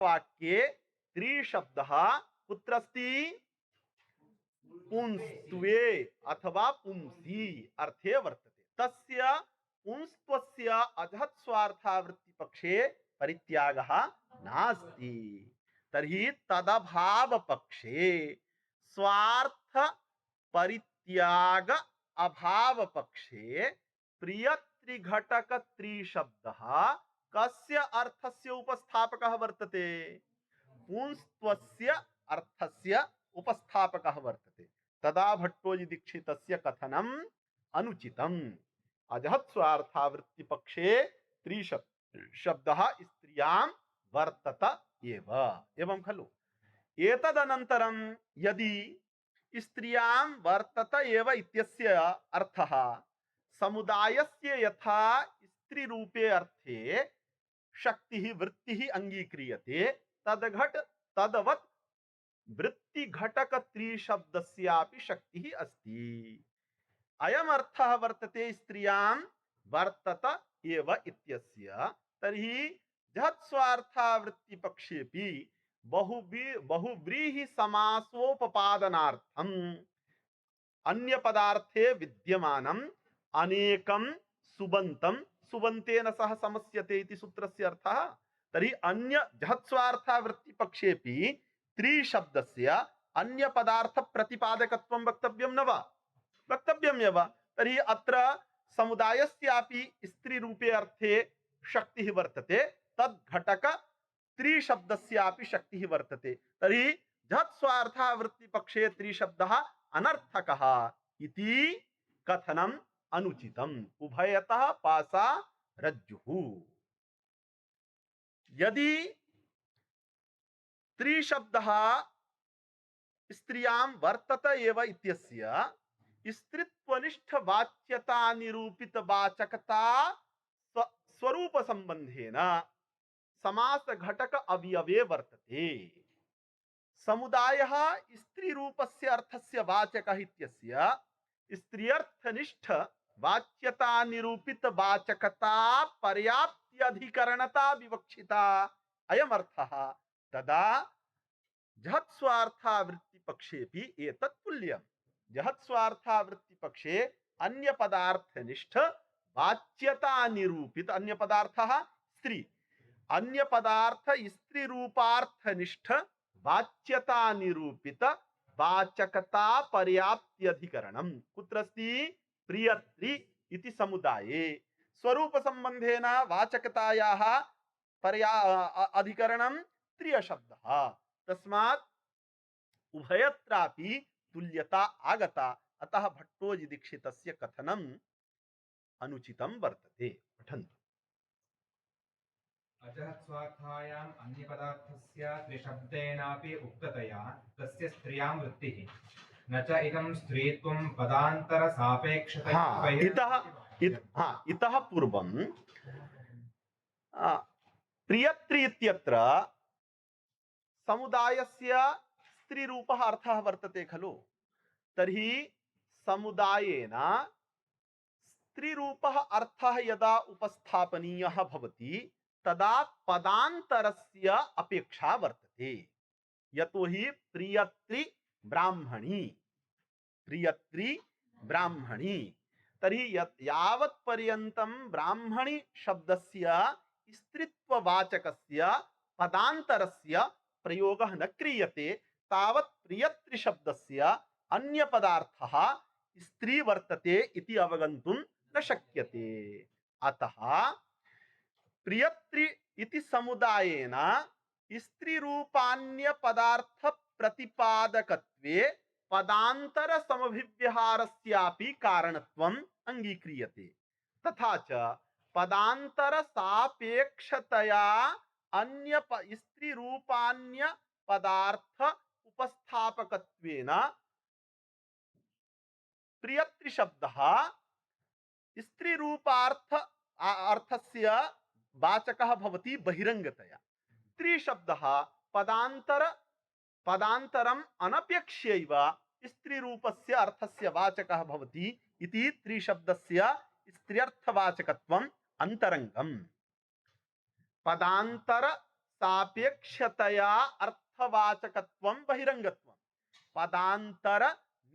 वाक्ये त्रिशब्दः कुत्र अस्ति? पुंस्त्वे अथवा पुंसी अर्थे वर्तते। तस्य पुंस्त्वस्य अजहत्स्वार्थावृत्ति पक्षे परित्यागः नास्ति। तर्हि तदभाव पक्षे स्वार्थ परित्याग अभाव पक्षे प्रियत्रिघटक त्रिशब्दः कस्य अर्थस्य उपस्थापकः वर्तते? पुंस्त्वस्य अर्थस्य उपस्थापकः वर्तते। तदा भट्टोजी दीक्षितस्य कथनम् अनुचितम्। अजहत्स्वार्थावृत्ति पक्षे त्रिशब्दः स्त्रियां वर्तत एव। एवं खलु? एतदनन्तरं यदि स्त्रियां वर्तत एव इत्यस्य अर्थः समुदायस्य यथा स्त्रीरूपे अर्थे शक्तिः वृत्तिः अंगीक्रियते तदवत् वृत्ति घटक त्रिशब्दस्यापि शक्तिः अस्ति। अयम् अर्थः वर्तते स्त्रियां वर्तत एव इत्यस्य। तर्हि जहत्स्वार्थावृत्ति पक्षेपि बहुव्रीहि समासोपपादनार्थम् अन्य पदार्थे विद्यमानम् अनेकं सुबन्तं सुबन्तेन सह समस्यते इति सूत्रस्य अर्थः। तर्हि अन्य जहत्स्वार्थावृत्ति पक्षेपि त्रिशब्दस्य अन्य पदार्थ प्रतिपादकत्वं वक्तव्यं न वा? वक्तव्यमेव। तर्हि अत्र समुदायस्यापि स्त्रीरूपे अर्थे शक्तिः वर्तते, तद् घटक त्रिशब्दस्यापि शक्तिः वर्तते। तर्हि जहत्स्वार्थावृत्ति पक्षे त्रिशब्दः अनर्थकः इति कथनम् अनुचितम्। उभयतः पासा रज्जुः। यदि त्रिशब्दः स्त्रियां वर्तत एव इत्यस्य स्त्रीत्वनिष्ठ वाच्यता निरूपित वाचकता स्वरूप संबंधेन समास घटक अवयवे वर्तते। समुदायः स्त्री रूपस्य अर्थस्य वाचकः इत्यस्य स्त्रियर्थनिष्ठ वाच्यता निरूपित वाचकता पर्याप्त्यधिकरणता विवक्षिता अयम् अर्थः। तदा जहत्स्वार्थावृत्ति पक्षेपि एतत् तुल्यम्। जहत्स्वार्थावृत्ति पक्षे अन्य पदार्थनिष्ठ वाच्यता निरूपित अन्य पदार्थः स्त्री अन्य पदार्थ स्त्री रूपार्थनिष्ठ वाच्यता निरूपित वाचकता पर्याप्त्यधिकरणम् कुत्र अस्ति? प्रियत्री इति समुदाये स्वरूप संबंधेन वाचकतायाः अधिकरणं त्रियशब्दः। तस्मात् उभयत्रापि तुल्यता आगता। अतः भट्टोजी दीक्षितस्य कथनम् अनुचितं वर्तते। पठन्तु। अजहत्स्वार्थायाम् अन्यपदार्थस्य त्रिशब्देनापि उक्ततया तस्य स्त्रियां वृत्तिः न च इदं स्त्रीत्वं पदान्तरसापेक्षतया इतः पूर्वं प्रियत्री इत्यत्र समुदायस्य स्त्रीरूपः अर्थः वर्तते खलु? तर्हि समुदायेन स्त्रीरूपः अर्थः यदा उपस्थापनीयः भवति तदा पदान्तरस्य अपेक्षा वर्तते। यतोहि प्रियत्री ब्राह्मणी तर्हि यावत् पर्यन्तं ब्राह्मणी शब्दस्य स्त्रीत्ववाचकस्य पदान्तरस्य प्रयोगः न क्रियते तावत् प्रियत्री शब्दस्य अन्य पदार्थः स्त्री वर्तते इति अवगन्तुं न शक्यते। अतः प्रियत्री इति समुदायेन स्त्री रूपान्य पदार्थ प्रतिपादकत्वे पदांतर समभिव्यहारस्यापि कारणत्वम् अंगीक्रियते। तथा च पदांतर सापेक्षतया अन्य स्त्री रूपान्य पदार्थ उपस्थापकत्वेन प्रियत्री शब्दः स्त्री रूपार्थ अर्थस्य वाचकः भवति बहिरंगतया। त्रिशब्दः पदान्तरम् अनपेक्ष्यैव स्त्री रूपस्य अर्थस्य वाचकः भवति इति त्रिशब्दस्य स्त्र्यर्थवाचकत्वम् अंतरंगम्। पदांतर सापेक्षतया अर्थवाचकत्वं बहिरंगत्वं, पदांतर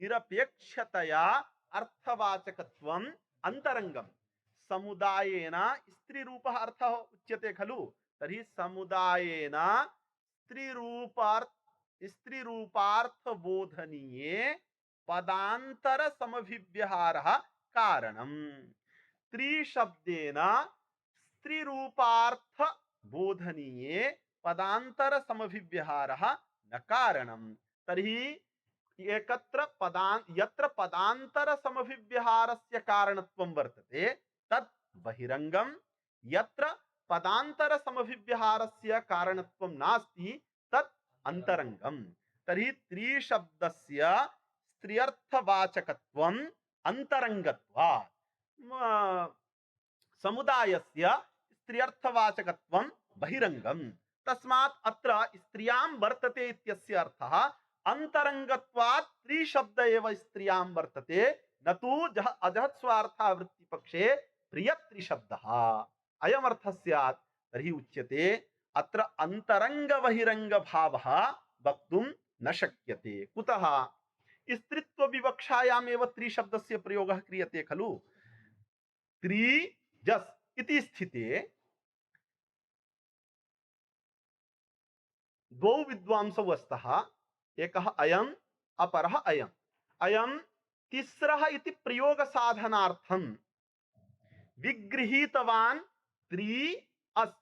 निरपेक्षतया अर्थवाचकत्वं अंतरंगम, समुदायेन स्त्रीरूपः अर्थः उच्यते खलु, तर्हि समुदायेन स्त्रीरूपार्थबोधनीये पदांतर समभिव्यहारः कारणम्। त्रिशब्देन स्त्रीरूपार्थ बोधनीये पदांतर समभिव्यहारः न कारणम्। तर्हि यत्र पदांतर समभिव्यहारस्य कारणत्वं वर्तते तत् बहिरंगम, यत्र पदांतर समभिव्यहारस्य कारणत्वं नास्ति तत् अंतरंगम। तर्हि त्रिशब्दस्य स्त्रियर्थवाचकत्वं अंतरंगत्वात्, समुदायस्य स्त्रियर्थवाचकत्वं बहिरंगम। तस्मात् अत्र स्त्रियां वर्तते इत्यस्य अर्थः अंतरंगत्वात् त्रिशब्द एव स्त्रियां वर्तते, न तु अजहत्स्वार्थावृत्तिपक्षे प्रियत्रिशब्दः। अयमर्थः स्यात्। तर्हि उच्यते अत्र अंतरंग बहिरंग भावः वक्तुं न शक्यते। कुतः? स्त्रीत्व विवक्षायामेव त्रिशब्दस्य प्रयोगः क्रियते खलु। त्रिजस् इति स्थिते द्वौ विद्वांसौ स्तः, एकः अयम् अपरः अयम्। अयं तिस्रः इति प्रयोग साधनार्थं विगृहीतवान् त्रि अस्,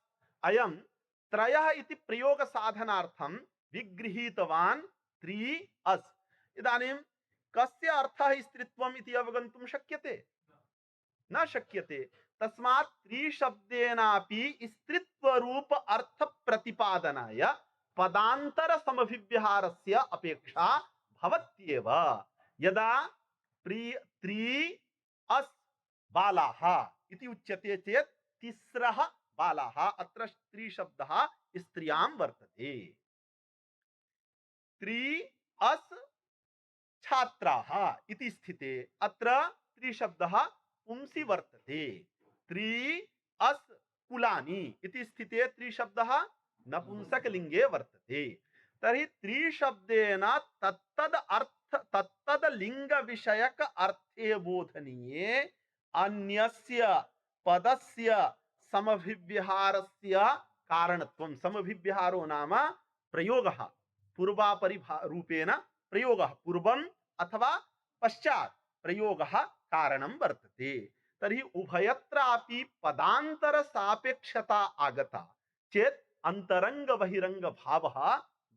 अयं त्रयः इति प्रयोग साधनार्थं विगृहीतवान् त्रि अस्। इदानीं कस्य अर्थः स्त्रीत्वम् इति अवगन्तुं शक्यते? न शक्यते। तस्मात् त्रिशब्देनापि स्त्रीत्वरूप अर्थ प्रतिपादनाय पदांतर समभिव्यहारस्य अपेक्षा भवत्येव। यदा त्रि अस् बालाः इति उच्यते चेत् तिस्रः बालाः, अत्र त्रिशब्दः स्त्रियां वर्तते। त्रि अस् छात्राः इति स्थिते अत्र त्रिशब्दः पुंसि वर्तते। त्रि अस् कुलानि इति स्थिते त्रिशब्दः नपुंसकलिंगे वर्तते। तर्हि त्रिशब्देन तत्तद लिंग विषयक अर्थे बोधनीये अन्यस्य पदस्य समभिव्यहारस्य कारणत्वं। समभिव्यहारो नाम प्रयोगः, पूर्वापरिरूपेण प्रयोगः, पूर्वम् अथवा पश्चात् प्रयोगः कारणं वर्तते। तर्हि उभयत्रापि पदांतर सापेक्षता आगता चेत् अंतरंग बहिरंग भावः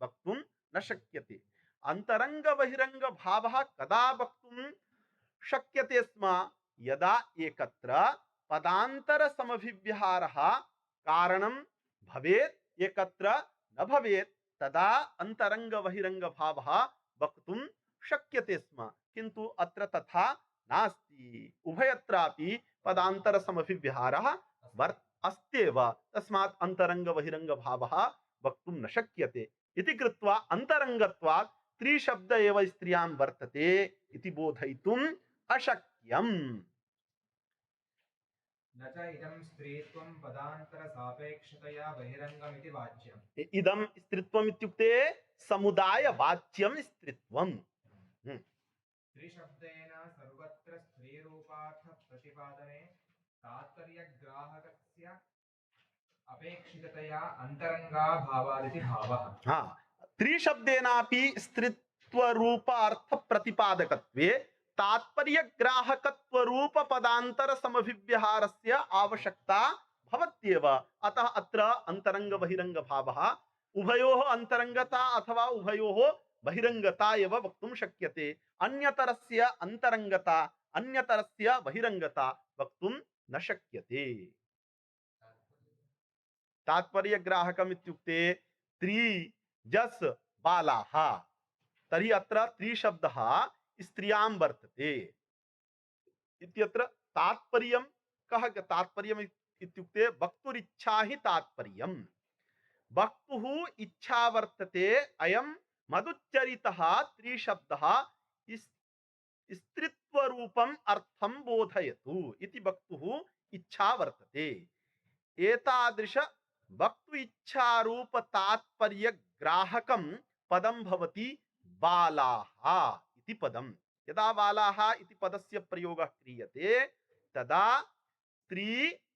वक्तुं न शक्यते। अंतरंग बहिरंग भावः कदा वक्तुं शक्यते स्म? यदा एकत्र पदांतर समभिव्यहारः कारणं भवेत्, एकत्र न भवेत्, तदा अंतरंग बहिरंग भावः वक्तुं शक्यते स्म। किन्तु अत्र तथा नास्ति। उभयत्रापि पदांतर समभिव्यहारः अस्त्येव। तस्मात् अंतरंग बहिरंग भावः वक्तुं न शक्यते इति कृत्वा अंतरंगत्वात् त्रिशब्द एव स्त्रियां वर्तते इति बोधयितुम् अशक्यम्। न च इदं स्त्रीत्वं पदान्तर सापेक्षतया बहिरंगमिति वाच्यम्। इदं स्त्रीत्वम् इत्युक्ते समुदाय वाच्यं स्त्रीत्वम्। त्रिशब्देन सर्वत्र स्त्रीरूपार्थ प्रतिपादने तात्पर्यग्राहकस्य अपेक्षिततया अंतरंगाभावादिति भावः। त्रिशब्देनापि स्त्रीत्वरूपार्थ प्रतिपादकत्वे तात्पर्यग्राहकत्वरूप पदांतर समभिव्यहारस्य आवश्यकता भवत्येव। अतः अत्र अंतरंग बहिरंग भावः उभयोः अंतरंगता अथवा उभयोः बहिरंगता एव वक्तुं शक्यते। अन्यतरस्य अंतरंगता अन्यतरस्य बहिरंगता वक्तुं न शक्यते। तात्पर्यग्राहकम् इत्युक्ते त्रिजस् बालाः, तर्हि अत्र त्रिशब्दः स्त्रियां वर्तते इत्यत्र तात्पर्यं कः? तात्पर्यम् इत्युक्ते वक्तुरिच्छा हि तात्पर्यम्। वक्तुः इच्छा वर्तते। अयं मदुच्चरितः त्रिशब्दः स्त्रीत्वरूपम् अर्थं बोधयतु इति वक्तुः इच्छा वर्तते। एतादृश वक्तु इच्छारूप तात्पर्य ग्राहकं पदं भवति बालाः इति पदम्। यदा बालाः इति पदस्य प्रयोगः क्रियते तदा स्त्री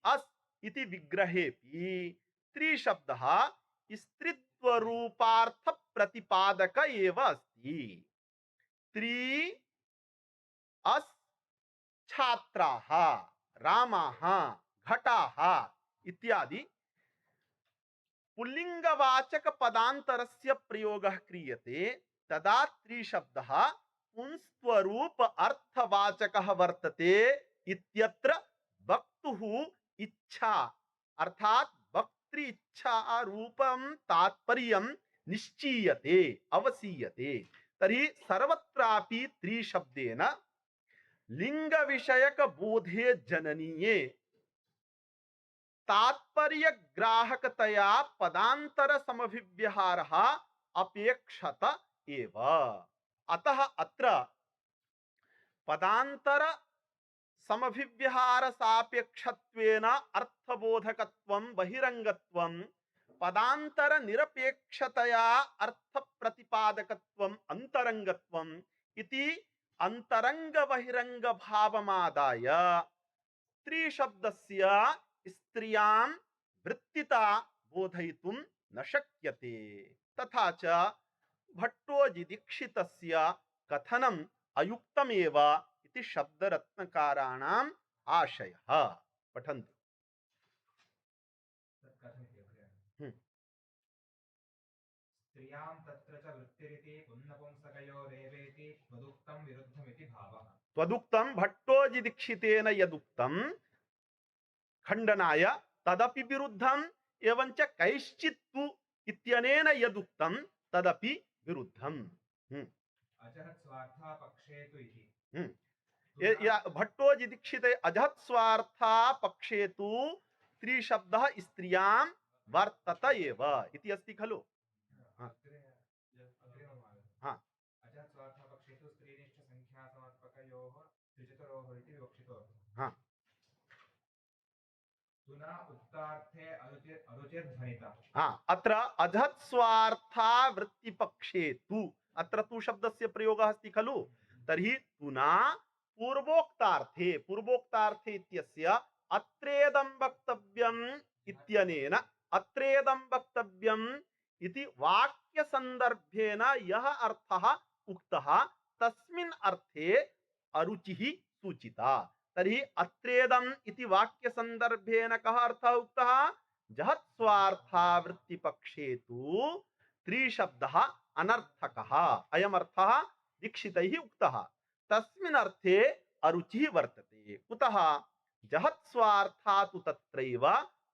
अस् इति विग्रहेपि स्त्री शब्दः स्त्रीत्वरूपार्थ प्रतिपादक एव अस्ति। स्त्री अस् छात्राः, रामाः, घटाः इत्यादि पुल्लिंगवाचक पदांतरस्य प्रयोगः क्रियते तदा त्रिशब्दः पुंस्त्वरूप अर्थवाचकः वर्तते इत्यत्र वक्तुः इच्छा अर्थात वक्तृ इच्छा रूपं तात्पर्यं निश्चीयते अवसीयते। तर्हि सर्वत्रापि त्रिशब्देन लिंग विषयक बोधे जननीये तात्पर्य ग्राहकतया पदांतर समभिव्यहारः अपेक्षत एव। अतः अत्र पदांतर समभिव्यहार सापेक्षत्वेन अर्थबोधकत्वं बहिरंगत्वं पदांतर निरपेक्षतया अर्थ प्रतिपादकत्वं अंतरंगत्वं इति अंतरंग बहिरंग भावमादाय त्रिशब्दस्य स्त्रियां वृत्तिता बोधयितुं न शक्यते। तथा च भट्टोजिदीक्षितस्य कथनम् अयुक्तमेव इति शब्दरत्नकाराणाम् आशयः। पठन्तु। स्त्रियां तत्र च वृत्तिरिति पुंनपुंसकयोरेवेति त्वदुक्तं विरुद्धमिति भावः। त्वदुक्तं भट्टोजिदीक्षितेन यदुक्तं खंडनाय तदपि विरुद्धम् एवं च कैश्चित्तु इत्यनेन यदुक्तं तदपि विरुद्धम्। अजहत् स्वार्था पक्षे तु इति भट्टोजिदीक्षित अजहत् स्वार्था पक्षे तु त्रिशब्दः स्त्रियां वर्तत एव इति अस्ति खलु। हाँ अजहत् स्वार्था पक्षे तु स्त्रीनिष्ठ संख्या समर्पकयोः त्रिचतुरोः इति विवक्षितो। हाँ तुना उक्तार्थे अरुचिर्ध्वनिता। हाँ अत्र अजहत् स्वार्था वृत्तिपक्षे तु अत्र तु शब्दस्य प्रयोगः अस्ति खलु। तर्हि तुना पूर्वोक्तार्थे इत्यस्य अत्रेदं वक्तव्यम् इत्यनेन अत्रेदं वक्तव्यम् इति वाक्य संदर्भेन यः अर्थः उक्तः तस्मिन् अर्थे अरुचिः सूचिता। तर्हि अत्रेदम् इति वाक्य संदर्भेन कः अर्थः उक्तः? जहत् स्वार्था वृत्तिपक्षे तु त्रिशब्दः अनर्थकः अयम् अर्थः दीक्षितैः उक्तः। तस्मिन् अर्थे अरुचिः वर्तते। कुतः? जहत् स्वार्था तु तत्रैव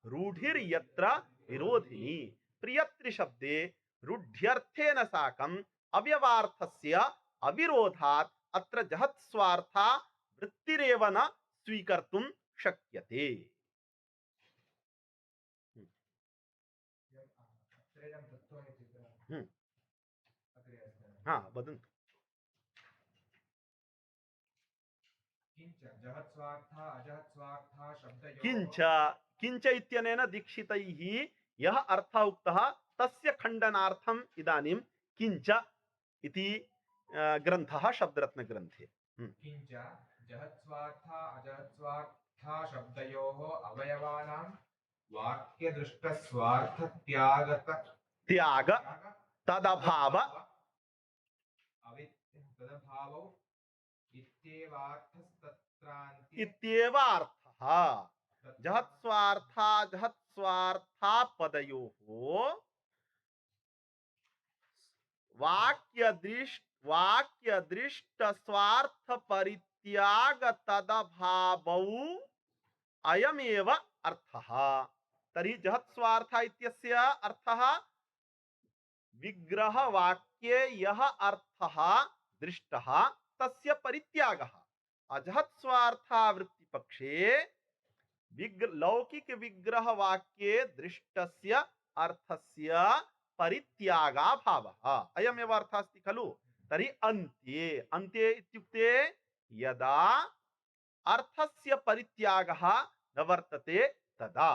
रूढिर्यत्र विरोधिनी। प्रियत्रिशब्दे रूढ्यर्थेन साकम् अव्यवार्थस्य अविरोधात् अत्र जहत् स्वार्था वृत्तिरेव न स्वीकर्तुं शक्यते। हाँ वदन्तु। किंच इत्यनेन दीक्षितैः यः अर्थः उक्तः तस्य खण्डनार्थम् इदानीं किंच इति ग्रन्थः शब्दरत्न ग्रन्थे। किंच जहत्स्वार्था अजहत्स्वार्था शब्दयोः अवयवानां वाक्यदृष्टस्वार्थ त्याग तदभाव तदभावौ इत्येवार्थः। जहत्स्वार्था पदयोः वाक्यदृष्ट स्वार्थ परित्याग तदभावौ अयमेव अर्थः। तर्हि जहत्स्वार्थ इत्यस्य अर्थः विग्रह वाक्ये यः अर्थः दृष्टः तस्य परित्यागः। अजहत्स्वार्था वृत्तिपक्षे लौकिक विग्रह वाक्ये दृष्टस्य अर्थस्य परित्यागाभावः अयमेव अर्थः अस्ति खलु। तर्हि अन्त्ये इत्युक्ते यदा अर्थस्य परित्यागः न वर्तते तदा।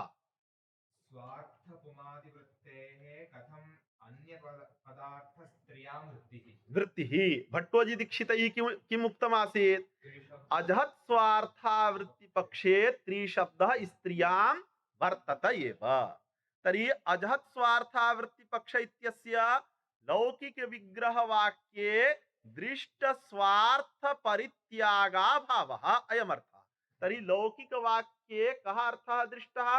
स्वार्थ पुमादिवृत्तेः कथम् अन्यपदार्थस्त्रियां वृत्तिः वृत्तिः भट्टोजी दीक्षितैः किम् उक्तमासीत् अजहत् स्वार्थावृत्ति पक्षे त्रिशब्दः स्त्रियां वर्तत एव। तर्हि अजहत् स्वार्थावृत्ति पक्ष इत्यस्य लौकिक विग्रह वाक्ये दृष्ट स्वार्थ परित्यागा भावः अयमर्थः। तर्हि लौकिक वाक्ये कः अर्थः दृष्टः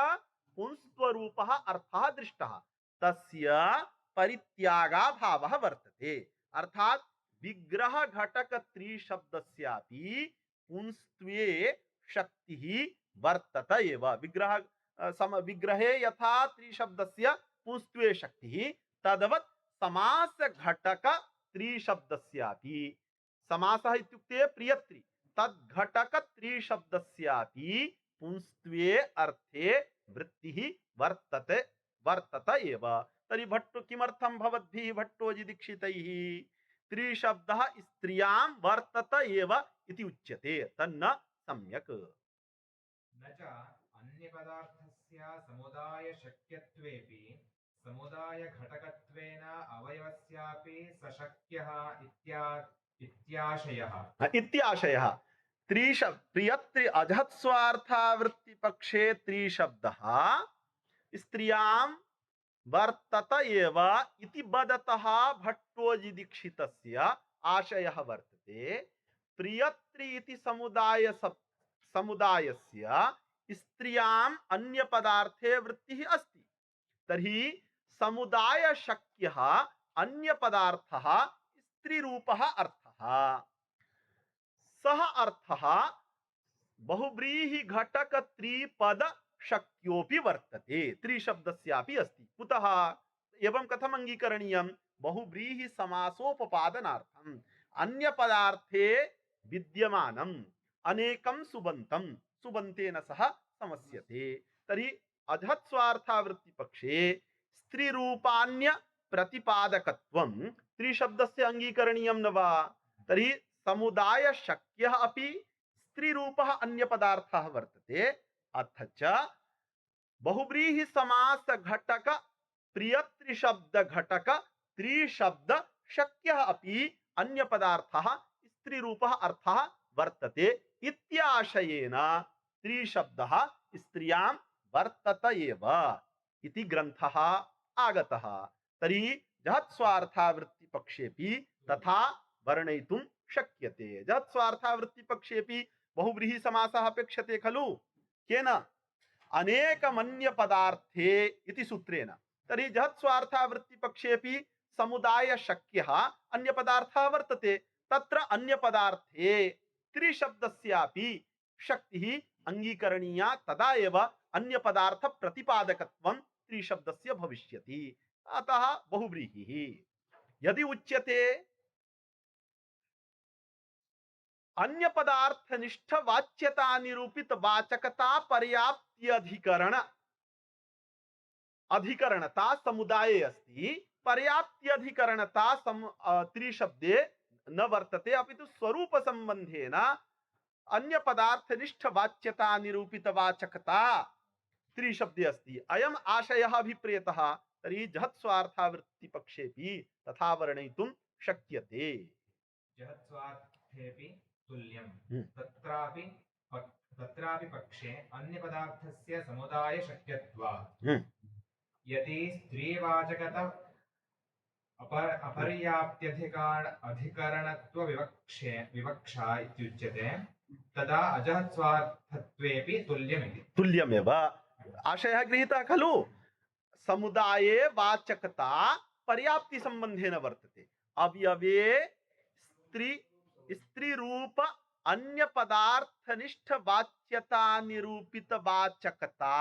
पुंस्त्वरूपः अर्थः दृष्टः तस्य परित्यागा भावः वर्तते। अर्थात विग्रह घटक त्रिशब्दस्यापि पुंस्त्वे शक्तिः वर्तत एव। विग्रहे यथा त्रिशब्दस्य पुंस्त्वे शक्तिः तद्वत् समास घटक त्रिशब्दस्यापि समासः इत्युक्ते प्रियत्री तद्घटक त्रिशब्दस्यापि पुंस्त्वे अर्थे वृत्तिः वर्तत एव। तर्हि भट्टो किमर्थं भवद्भिः भट्टोजी दीक्षितैः त्रिशब्दः स्त्रियां वर्तत एव इति उच्यते तन्न सम्यक्। न च अन्यपदार्थस्य समुदायशक्यत्वेपि समुदायघटकत्वेन अवयवस्यापि सशक्यः इत्याशयः। इत्याशयः प्रियत्रि अजहत् स्वार्थावृत्ति पक्षे त्रिशब्दः स्त्रियां वर्तत एव इति बदतः भट्टोजी दीक्षितस्य आशयः वर्तते प्रियत्री इति समुदायस्य स्त्रियाम् अन्य पदार्थे वृत्तिः अस्ति। तर्हि समुदाय शक्यः अन्य पदार्थः स्त्रीरूपः अर्थः। सः अर्थः बहुव्रीहि घटक त्रिपद शक्योपि वर्तते त्रिशब्दस्यापि अस्ति। कुतः एवं कथम् अंगीकरणीयम् बहुव्रीहि समासोपपादनार्थम् अन्य पदार्थे विद्यमानम् अनेकं सुबन्तं सुबन्तेन सह समस्यते। तर्हि अजहत् स्वार्थावृत्ति पक्षे स्त्रीरूपान्य प्रतिपादकत्वं त्रिशब्दस्य अंगीकरणीयं न वा। तर्हि समुदाय शक्यः अपि स्त्रीरूपः अन्य पदार्थः वर्तते। अथ च बहुव्रीहि समास घटक प्रियत्रिशब्द घटक त्रिशब्द शक्यः अपि अन्य पदार्थः स्त्रीरूपः अर्थः वर्तते इत्याशयेन त्रिशब्दः स्त्रियां वर्तत एव इति ग्रन्थः आगतः। तर्हि जहत् स्वार्थावृत्ति पक्षेपि तथा वर्णयितुं शक्यते। जहत् स्वार्थावृत्ति पक्षेपि बहुव्रीहि समासः अपेक्षते खलु केन अनेकमन्य पदार्थे इति सूत्रेण। तर्हि जहत् स्वार्थावृत्ति पक्षेपि समुदाय शक्यः अन्य पदार्थः वर्तते। तत्र अन्य पदार्थे त्रिशब्दस्यापि शक्तिः अंगीकरणीया तदा एव अन्य पदार्थ प्रतिपादकत्वं त्रिशब्दस्य भविष्यति। अतः बहुव्रीहिः। यदि उच्यते अन्य पदार्थनिष्ठ वाच्यता निरूपित वाचकता पर्याप्त्यधिकरण अधिकरणता समुदाये अस्ति पर्याप्त्यधिकरणता त्रिशब्दे न वर्तते अपितु स्वरूप संबंधेन अन्य पदार्थनिष्ठ वाच्यता निरूपित वाचकता त्रिशब्दे अस्ति। अयम् आशयः अभिप्रेतः। तर्हि जहत् स्वार्थावृत्ति पक्षेपि तथा वर्णयितुं शक्यते। जहत् स्वार्थेपि तुल्यं तत्रापि पक्षे अन्य पदार्थस्य समुदाय शक्यत्वात् यदि स्त्रीवाचकता अधिकरणत्व विवक्षा इत्युच्यते तदा अजहत् स्वार्थत्वेपि तुल्यमिति। तुल्यमेव आशयः गृहीतः खलु। समुदाये वाचकता पर्याप्ति संबंधेन वर्तते। अवयवे स्त्री रूप अन्य पदार्थनिष्ठ वाच्यता निरूपित वाचकता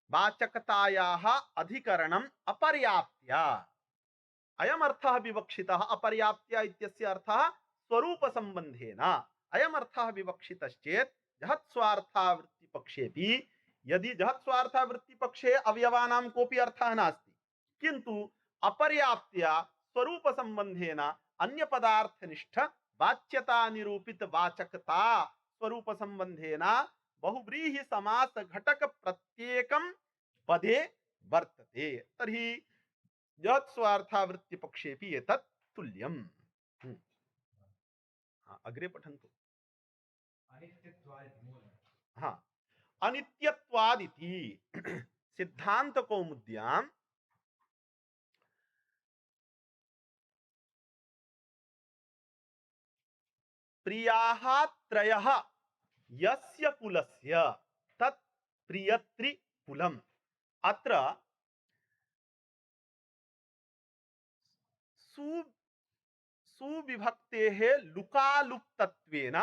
वाचकतायाः अधिकरणम् अपर्याप्त्या। अयम् अर्थः विवक्षितः। अपर्याप्त्या इत्यस्य अर्थः स्वरूप संबंधेन। अयम् अर्थः विवक्षितश्चेत् जहत् स्वार्थावृत्ति पक्षेपि यदि जहत् स्वार्थावृत्ति पक्षे अवयवानां कोऽपि अर्थः नास्ति किन्तु अपर्याप्त्या स्वरूप संबंधेन अन्य पदार्थनिष्ठ वाच्यता निरूपित वाचकता स्वरूप संबंधेन बहुव्रीहि समास घटक प्रत्येकं पदे वर्तते तर्हि यत् स्वार्थावृत्तिपक्षेपि एतत् तुल्यम्। अग्रे पठन्तु। अनित्यत्वादिति मूलम्। हाँ, अनित्यत्वादिति सिद्धांत कौमुद्यां प्रियाः त्रयः यस्य कुलस्य तत् प्रियत्रि कुलम्। अत्र सुविभक्तेः लुकालुप्तत्वेन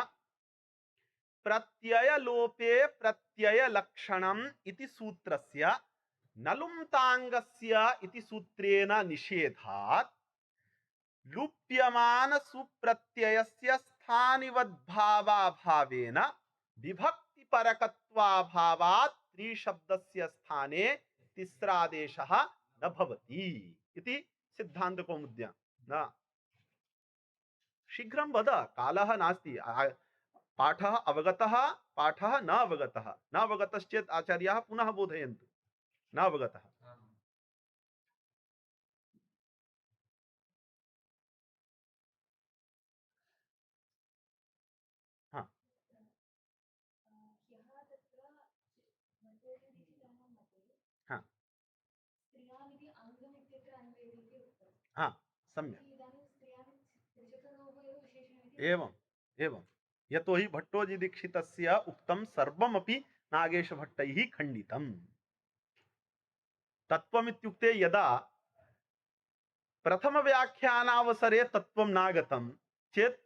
प्रत्ययलोपे प्रत्ययलक्षणम् इति सूत्रस्य नलुम्ताङ्गस्य इति सूत्रेण निषेधात् लुप्यमान सुप्रत्ययस्य स्थानिवद्भावाभावेन विभक्तिपरकत्वाभावात् त्रिशब्दस्य स्थाने तिस्रादेशः न भवति इति सिद्धान्तकौमुद्यां। न शीघ्रं वद, कालः नास्ति। पाठः अवगतः, पाठः न अवगतः, न अवगतश्चेत् आचार्याः पुनः बोधयन्तु। न अवगतः हाँ हाँ हाँ सम्यक्। एवं एवं यतो हि भट्टोजी दीक्षितस्य उक्तं सर्वमपि नागेशभट्टैः खण्डितम्। तत्त्वमित्युक्ते यदा प्रथमव्याख्यानावसरे तत्त्वं नागतं चेत्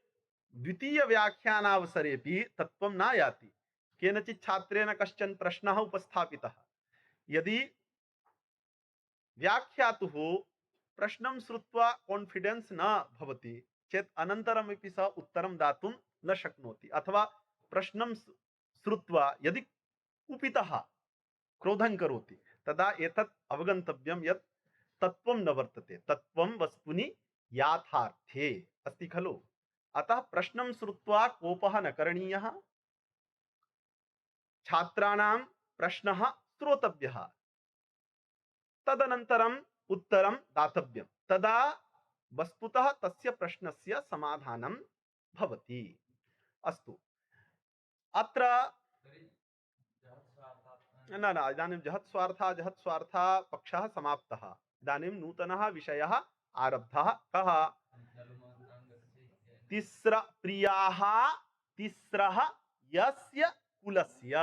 द्वितीयव्याख्यानावसरेपि तत्त्वं न याति। केनचित् छात्रेण कश्चन प्रश्नः उपस्थापितः, यदि व्याख्यातुः प्रश्नं श्रुत्वा कॉन्फिडेंस न भवति चेत् अनन्तरमपि सः उत्तरं दातुं न शक्नोति, अथवा प्रश्नं श्रुत्वा यदि कुपितः क्रोधं करोति तदा एतत् अवगन्तव्यं यत् तत्त्वं न वर्तते, तत्त्वं वस्तुनि याथार्थे अस्ति खलु। अतः प्रश्नं श्रुत्वा कोपः न करणीयः, छात्राणां प्रश्नः श्रोतव्यः, तदनन्तरम् उत्तरं दातव्यं, तदा वस्तुतः तस्य प्रश्नस्य समाधानं भवति। अस्तु, अत्र न इदानीं जहत्स्वार्था पक्षः समाप्तः। इदानीं नूतनः विषयः आरब्धः। कः? प्रियाः तिस्रः यस्य कुलस्य।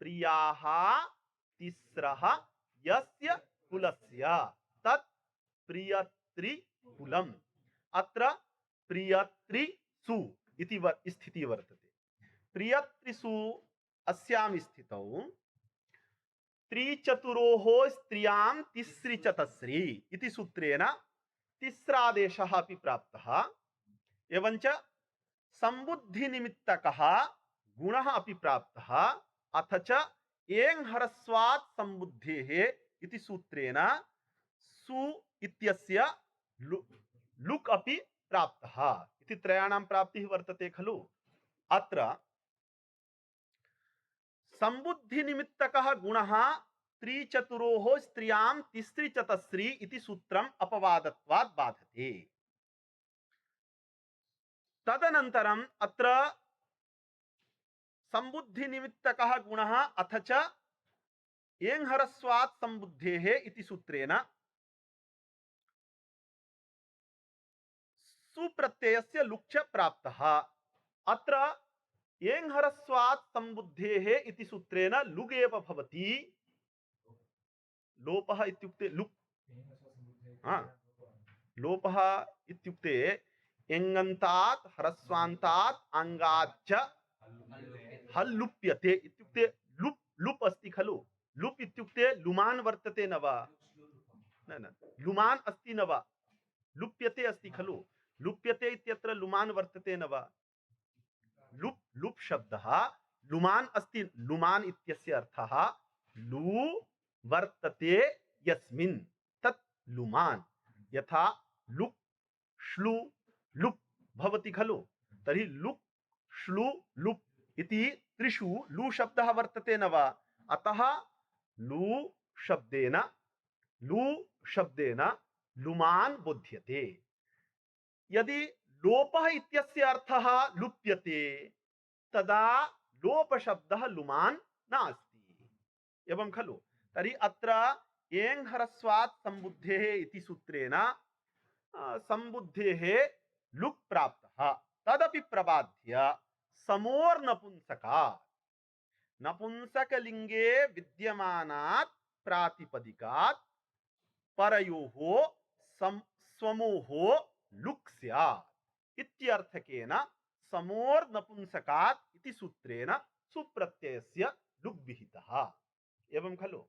प्रियाः तिस्रः यस्य कुलस्य तत् प्रियत्रिकुलम्। अत्र प्रियत्रिसु इति स्थितिः वर्तते। प्रियत्रिसु अस्यां स्थितौ त्रिचतुरोः स्त्रियां तिस्रि चतस्री इति सूत्रेण तिस्रादेशः अपि प्राप्तः। एवञ्च संबुद्धिनिमित्तकः गुणः अपि प्राप्तः। अथ च एङ् संबुद्धेः इति सूत्रेण सु इत्यस्य लुक् अपि प्राप्तः इति त्रयाणां प्राप्तिः वर्तते खलु। अत्र संबुद्धिनिमित्तकः गुणः त्रिचतुरोः स्त्रियां तिस्रि चतस्री इति सूत्रम् अपवादत्वात् बाधते। तदनन्तरम् अत्र संबुद्धिनिमित्तकः गुणः अथ च एङ्हरस्वात् संबुद्धेः इति सूत्रेण सुप्रत्ययस्य लुक् च प्राप्तः। अत्र एङ्हरस्वात् संबुद्धेः इति सूत्रेण लुग् एव भवति। लोपः इत्युक्ते लुक्, लोपः इत्युक्ते एङन्तात् ह्रस्वान्तात् अङ्गाच्च हल्लुप्यते इत्युक्ते लुप् लुप् अस्ति खलु। लुप् इत्युक्ते लुमान् वर्तते न वा? न लुमान् अस्ति न वा? लुप्यते अस्ति खलु। लुप्यते इत्यत्र लुमान् वर्तते न वा? लुप् लुप् शब्दः लुमान् अस्ति। लुमान् इत्यस्य अर्थः लु वर्तते यस्मिन् तत् लुमान्। यथा लुक् श्लु लुप् भवति खलु। तर्हि लुक् श्लु लुप् इति त्रिषु लु शब्दः वर्तते न वा? अतः लु शब्देन लू शब्देन लुमान् बोध्यते। यदि लोपः इत्यस्य अर्थः लुप्यते तदा लोपशब्दः लुमान् नास्ति एवं खलु। तर्हि अत्र एङ् ह्रस्वात् सम्बुद्धेः इति सूत्रेण सम्बुद्धेः लुक् प्राप्तः, तदपि प्रबाध्य समोर्नपुंसकात्, नपुंसकलिङ्गे विद्यमानात् प्रातिपदिकात् परयोः स्वमोः लुक् स्यात् इत्यर्थकेन समोर्नपुंसकात् इति सूत्रेण सुप्रत्ययस्य लुक् विहितः एवं खलु।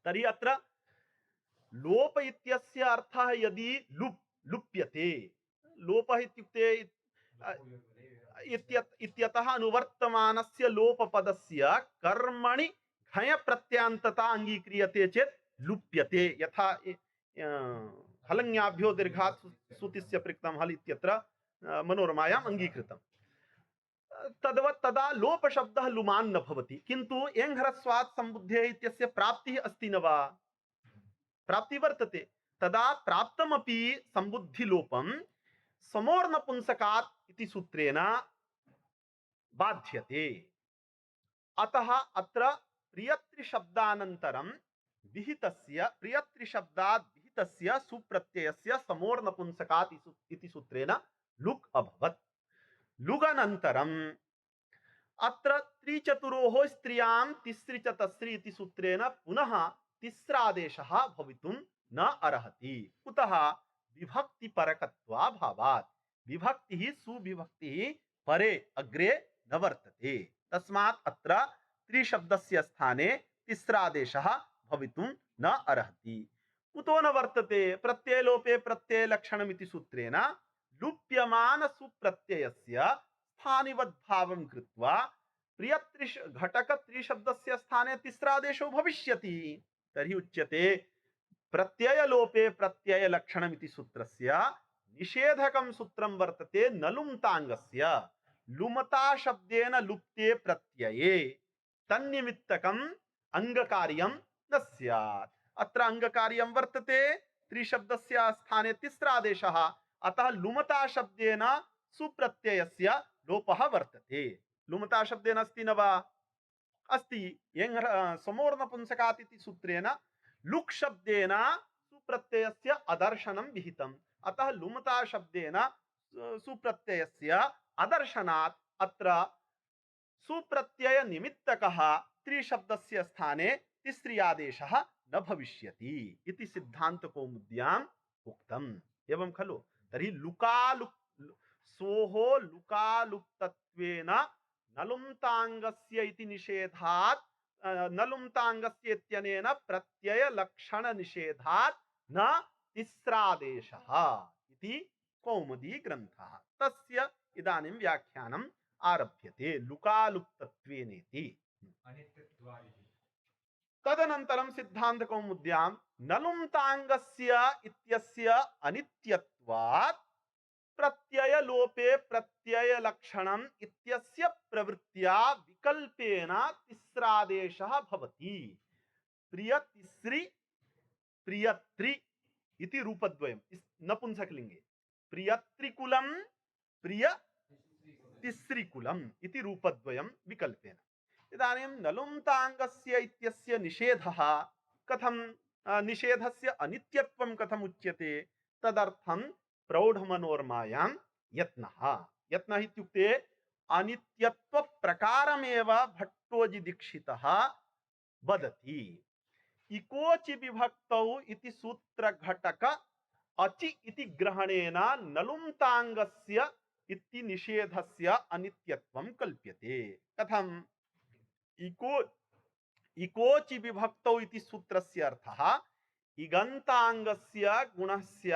तर्हि अत्र लोप इत्यस्य अर्थः यदि लुप्यते, लोपः इत्युक्ते इत्यतः अनुवर्तमानस्य लोपपदस्य कर्मणि घञ प्रत्यान्तता अंगीक्रियते चेत् लुप्यते। यथा हलङ्याभ्यो दीर्घात् सुतिस्य पृक्तं हल् इत्यत्र मनोरमायाम् अंगीकृतम्। तद्वत् तदा लोपशब्दः लुमान् न भवति। किन्तु एङ् ह्रस्वात् सम्बुद्धेः इत्यस्य प्राप्तिः अस्ति न वा? प्राप्ति वर्तते। तदा प्राप्तमपि सम्बुद्धिलोपं समोर्नपुंसकात् इति सूत्रेण बाध्यते। अतः अत्र प्रियत्रिशब्दानन्तरं विहितस्य प्रियत्रिशब्दात् विहितस्य सुप्रत्ययस्य समोर्नपुंसकात् इति सूत्रेण लुक् अभवत्। लुगनन्तरम् अत्र त्रिचतुरोः स्त्रियां तिस्रि च तस्रि इति सूत्रेण पुनः तिस्रादेशः भवितुं न अर्हति। कुतः? विभक्तिपरकत्वाभावात्। विभक्तिः सुविभक्तिः परे अग्रे न वर्तते। तस्मात् अत्र त्रिशब्दस्य स्थाने तिस्रादेशः भवितुं न अर्हति। कुतो न वर्तते? प्रत्ययलोपे प्रत्ययलक्षणमिति सूत्रेण लुप्यमान सुप्रत्ययस्य स्थानिवद्भावं कृत्वा घटक त्रिशब्दस्य स्थाने तिस्रादेशो भविष्यति। तर्हि उच्यते प्रत्ययलोपे प्रत्ययलक्षणमिति सूत्रस्य निषेधकं सूत्रं वर्तते नलुम्ताङ्गस्य लुमता शब्देन लुप्ते प्रत्यये तन्निमित्तकम् अंगकार्यं न स्यात्। अत्र अंगकार्यं वर्तते त्रिशब्दस्य स्थाने तिस्रादेशः, अतः लुमता शब्देन सुप्रत्ययस्य लोपः वर्तते। लुमता शब्देन अस्ति न वा? अस्ति। समोर्नपुंसकात् इति सूत्रेण लुक् शब्देन सुप्रत्ययस्य अदर्शनं विहितम्। अतः लुमता शब्देन सुप्रत्ययस्य अदर्शनात् अत्र सुप्रत्यय निमित्तकः त्रिशब्दस्य स्थाने तिस्रि आदेशः न भविष्यति इति सिद्धान्तकौमुद्याम् उक्तम्। एवं खलु। तर्हि सोहो लुकालुप्तत्वेन नलुम्ताङ्गस्य इति निषेधात् नलुम्ताङ्गस्य इत्यनेन प्रत्यय लक्षण निषेधात् न तिस्रादेशः इति कौमुदी ग्रन्थः। तस्य इदानीं व्याख्यानम् आरभ्यते लुकालुप्तत्वेनेति। तदनन्तरं सिद्धान्तकौमुद्यां नलुम्ताङ्गस्य इत्यस्य अनित्यत्वात् प्रत्ययलोपे प्रत्ययलक्षणम् इत्यस्य प्रवृत्त्या विकल्पेन तिस्रादेशः भवति। प्रियतिस्रि प्रियत्रि इति रूपद्वयम् नपुंसकलिङ्गे, प्रियत्रिकुलं प्रियतिस्रिकुलम् इति रूपद्वयं विकल्पेन। इदानीं नलुम्ताङ्गस्य इत्यस्य निषेधः कथं, निषेधस्य अनित्यत्वं कथम् उच्यते? तदर्थं प्रौढमनोरमायां यत्नः इत्युक्ते अनित्यत्व प्रकारमेव भट्टोजिदीक्षितः वदति। इकोचि विभक्तौ इति सूत्रघटक अचि इति ग्रहणेन नलुम्ताङ्गस्य इति निषेधस्य अनित्यत्वं कल्प्यते। कथम्? इकोचि विभक्तौ इति सूत्रस्य अर्थः इगन्ताङ्गस्य गुणस्य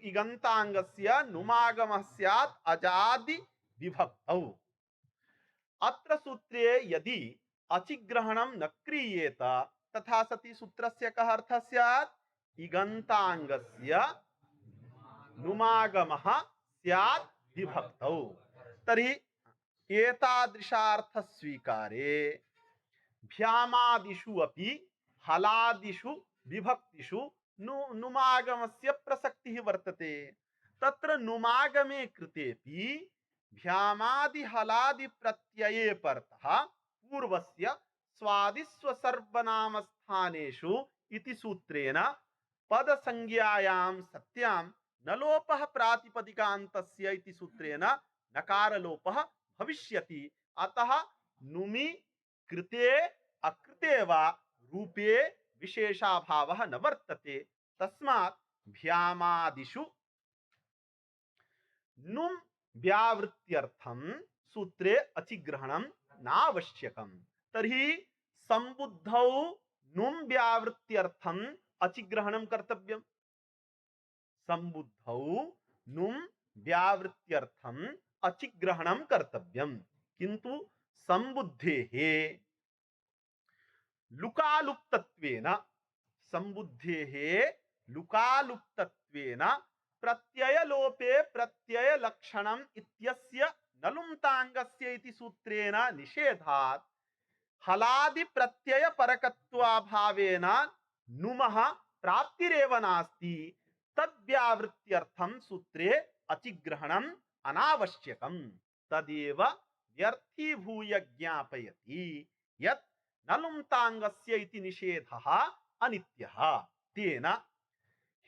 इगन्ताङ्गस्य नुमागमः स्यात् अजादि विभक्तौ। अत्र सूत्रे यदि अचिग्रहणं न क्रियेत तथा सति सूत्रस्य कः अर्थः स्यात्? इगन्ताङ्गस्य नुमागमः स्यात् विभक्तौ। तर्हि एतादृशार्थ स्वीकारे भ्यामादिषु अपि हलादिषु विभक्तिषु नुमागमस्य प्रसक्तिः वर्तते। तत्र नुमागमे कृतेपि भ्यामादि हलादि प्रत्यये परतः पूर्वस्य स्वादिस्व सर्वनाम स्थानेषु इति सूत्रेण पद संज्ञायां सत्यां न लोपः प्रातिपदिकान्तस्य इति सूत्रेण नकार लोपः भविष्यति। अतः नुमि कृते अकृते वा रूपे विशेषाभावः न वर्तते। तस्मात् भ्यामादिषु नुम व्यावृत्त्यर्थम सूत्रे अचिग्रहणं नावश्यकम्। तर्हि संबुद्धौ नुम व्यावृत्त्यर्थम अचिग्रहणं कर्तव्यम्। संबुद्धौ नुम व्यावृत्त्यर्थम अचिग्रहणं कर्तव्यम्। किन्तु संबुद्धेः लुकालुप्तत्वेन संबुद्धेः लुकालुप्तत्वेन प्रत्ययलोपे प्रत्यय लक्षणम् इत्यस्य नलुम्ताङ्गस्य इति सूत्रेण निषेधात् हलादि प्रत्यय परकत्वाभावेन नुमः प्राप्तिरेव नास्ति। तद्व्यावृत्त्यर्थं सूत्रे अचिग्रहणम् अनावश्यकम्। तदेव व्यर्थीभूय ज्ञापयति यत् नलुम्ताङ्गस्य इति निषेधः अनित्यः। तेन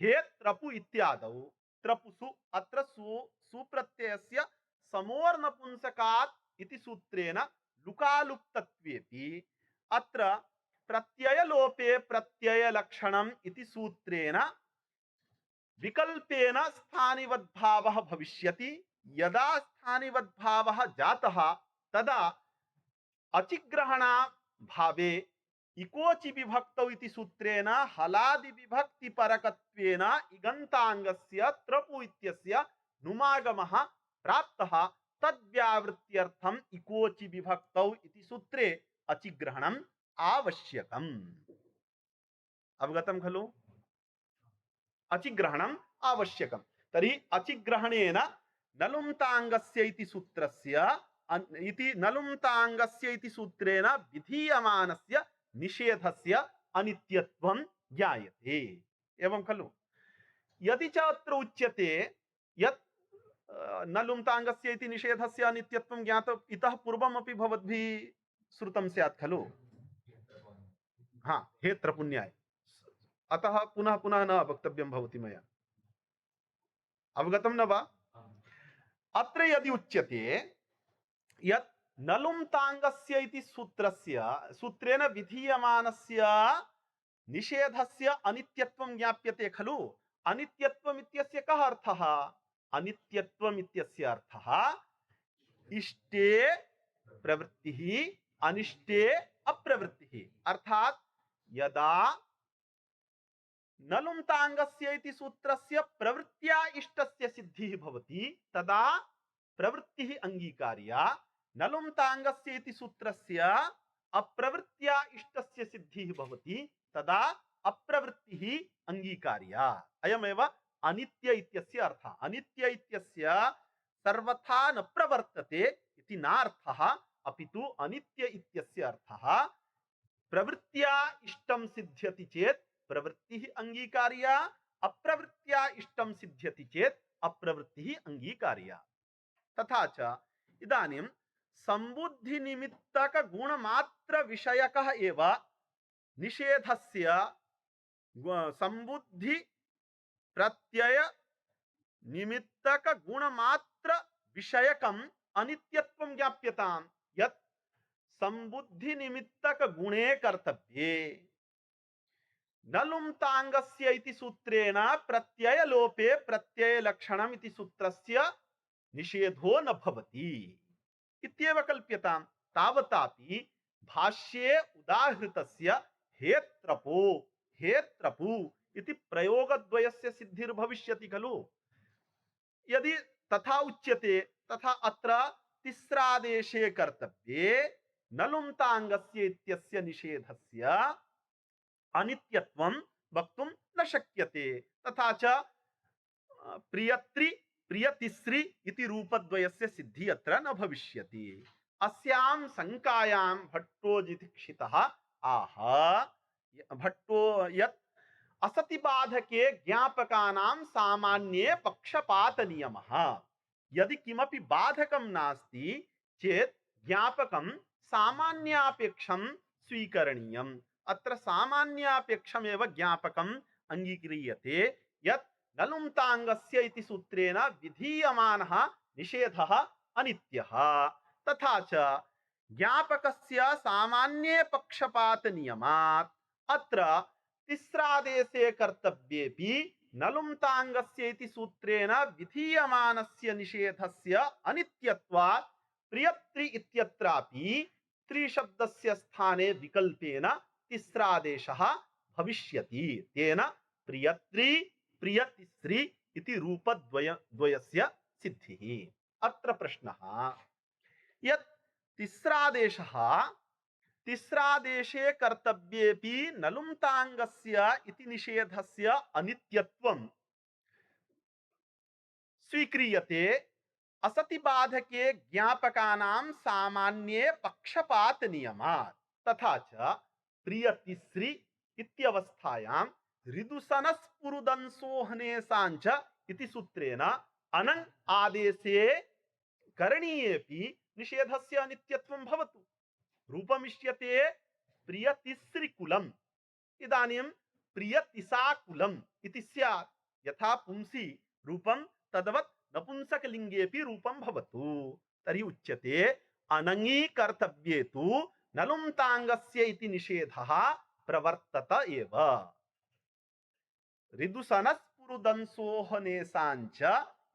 हे त्रपु इत्यादौ त्रपुसु अत्र सुप्रत्ययस्य समोर्नपुंसकात् इति सूत्रेण लुकालुप्तत्वेपि अत्र प्रत्ययलोपे प्रत्ययलक्षणम् इति सूत्रेण विकल्पेन स्थानिवद्भावः भविष्यति। यदा स्थानिवद्भावः जातः तदा अचिग्रहणा भावे इकोचि विभक्तौ इति सूत्रेण हलादि विभक्ति परकत्वेन इगन्ताङ्गस्य त्रपु इत्यस्य नुमागमः प्राप्तः। तद्व्यावृत्त्यर्थम् इकोचि विभक्तौ इति सूत्रे अचिग्रहणम् आवश्यकम्। अवगतं खलु? अचिग्रहणम् आवश्यकम्। तर्हि अचिग्रहणेन नलुम्ताङ्गस्य इति सूत्रस्य इति नलुम्ताङ्गस्य इति सूत्रेण विधीयमानस्य निषेधस्य अनित्यत्वं ज्ञायते। एवं खलु? यदि च अत्र उच्यते यत् नलुम्ताङ्गस्य इति निषेधस्य अनित्यत्वं ज्ञातम् इतः पूर्वमपि भवद्भिः श्रुतं स्यात् खलु? हाँ, हे त्रपुन्याय। अतः पुनः पुनः न वक्तव्यं भवति मया। अवगतं न वा? अत्र यदि उच्यते यत् नलुम्ताङ्गस्य इति सूत्रेण विधीयमानस्य निषेधस्य अनित्यत्वं ज्ञाप्यते खलु? अनित्यत्वम् इत्यस्य कः अर्थः? अनित्यत्वम् इत्यस्य अर्थः इष्टे प्रवृत्तिः अनिष्टे अप्रवृत्तिः। अर्थात् यदा नलुम्ताङ्गस्य इति सूत्रस्य प्रवृत्त्या इष्टस्य सिद्धिः भवति तदा प्रवृत्तिः अंगीकार्या। नलुम्ताङ्गस्य इति सूत्रस्य अप्रवृत्त्या इष्टस्य सिद्धिः भवति तदा अप्रवृत्तिः अंगीकार्या। अयमेव अनित्य इत्यस्य अर्थः। अनित्य इत्यस्य सर्वथा न प्रवर्तते इति नार्थः, अपितु अनित्य इत्यस्य अर्थः प्रवृत्त्या इष्टं सिद्ध्यति चेत् प्रवृत्तिः अंगीकार्या, अप्रवृत्त्या इष्टं सिद्ध्यति चेत् अप्रवृत्तिः अंगीकार्या। तथा च इदानीं संबुद्धि निमित्तक गुणमात्र विषयकः एव निषेधस्य संबुद्धि प्रत्यय निमित्तक गुणमात्र विषयकम् अनित्यत्वं ज्ञाप्यताम्। यत् संबुद्धि निमित्तक गुणे कर्तव्ये नलुम्ताङ्गस्य इति सूत्रेण प्रत्यय लोपे प्रत्यय लक्षणम् इति सूत्रस्य निषेधो न भवति इत्येव कल्प्यताम्। तावतापि भाष्ये उदाहृतस्य हे त्रपु इति प्रयोगद्वयस्य सिद्धिर्भविष्यति खलु? यदि तथा उच्यते तथा अत्र तिस्रादेशे कर्तव्ये नलुम्ताङ्गस्य इत्यस्य निषेधस्य अनित्यत्वं वक्तुं न शक्यते। तथा च प्रियतिस्री इति रूपद्वयस्य सिद्धि अत्र न भविष्यति। अस्यां शङ्कायां भट्टो जितिक्षितः आह भट्टो यत् असति बाधके ज्ञापकानां सामान्ये पक्षपात नियमः। यदि किमपि बाधकं नास्ति चेत् ज्ञापकं सामान्यापेक्षं स्वीकरणीयम्। अत्र सामान्यापेक्षमेव ज्ञापकम् अंगीक्रियते यत् नलुम्ताङ्गस्य इति सूत्रेण विधीयमानः निषेधः अनित्यः। तथा च ज्ञापकस्य सामान्ये पक्षपात नियमात् अत्र तिस्रादेशे कर्तव्येपि नलुम्ताङ्गस्य इति सूत्रेण विधीयमानस्य निषेधस्य अनित्यत्वात् प्रियत्रि इत्यत्रापि त्रिशब्दस्य स्थाने विकल्पेन तिस्रादेशः भविष्यति। तेन प्रियत्रि प्रियतिस्रि इति रूपद्वयस्य सिद्धिः। अत्र प्रश्नः यत् तिस्रादेशः तिस्रादेशे कर्तव्येपि नलुम्ताङ्गस्य इति निषेधस्य अनित्यत्वं स्वीक्रियते असति बाधके ज्ञापकानां सामान्ये पक्षपात नियमात्। तथा च प्रियतिस्रि इत्यवस्थायां ऋदुसनस्पुरुदंसोहनेसाञ्च इति सूत्रेण अनङ् आदेशे करणीयेपि निषेधस्य अनित्यत्वं भवतु। रूपमिष्यते प्रियतिस्रिकुलम्, इदानीं प्रियतिसाकुलम् इति स्यात्। यथा पुंसि रूपं तद्वत् नपुंसकलिङ्गेपि रूपं भवतु। तर्हि उच्यते अनङि कर्तव्ये तु नलुम्ताङ्गस्य इति निषेधः प्रवर्तत एव। ऋदुसनस्पुरुदंसोहनेसाञ्च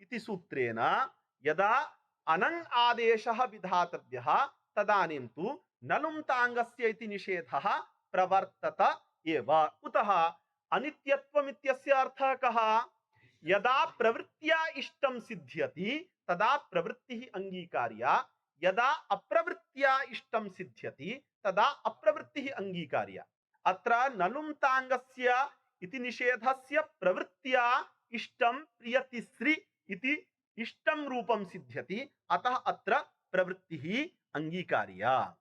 इति सूत्रेण यदा अनङ् आदेशः विधातव्यः तदानीं तु नलुम्ताङ्गस्य इति निषेधः प्रवर्तत एव। कुतः? अनित्यत्वम् इत्यस्य अर्थः कः? यदा प्रवृत्त्या इष्टं सिद्ध्यति तदा प्रवृत्तिः अंगीकार्या, यदा अप्रवृत्त्या इष्टं सिद्ध्यति तदा अप्रवृत्तिः अंगीकार्या। अत्र नलुम्ताङ्गस्य इति निषेधस्य प्रवृत्त्या इष्टं प्रियतिस्रि इति इष्टं रूपं सिद्ध्यति, अतः अत्र प्रवृत्तिः अंगीकार्या।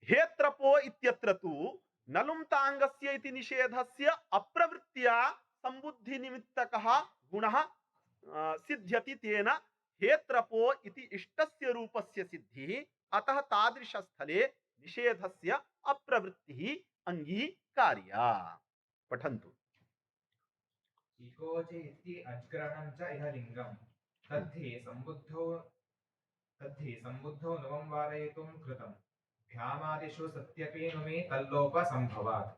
हेत्रपो इत्यत्र तु नलुम्ताङ्गस्य इति निषेधस्य अप्रवृत्त्या संबुद्धिनिमित्तकः गुणः सिद्ध्यति, तेन हेत्रपो इति इष्टस्य रूपस्य सिद्धिः। अतः तादृशस्थले निषेधस्य अप्रवृत्तिः अंगीकार्या। पठन्तु। इकोचे इति अज्ग्रहणं च इह लिङ्गं तद्धि सम्बुद्धौ नुमं वारयितुं कृतं भ्यामादिषु सत्यपि नुमि तल्लोपसम्भवात्।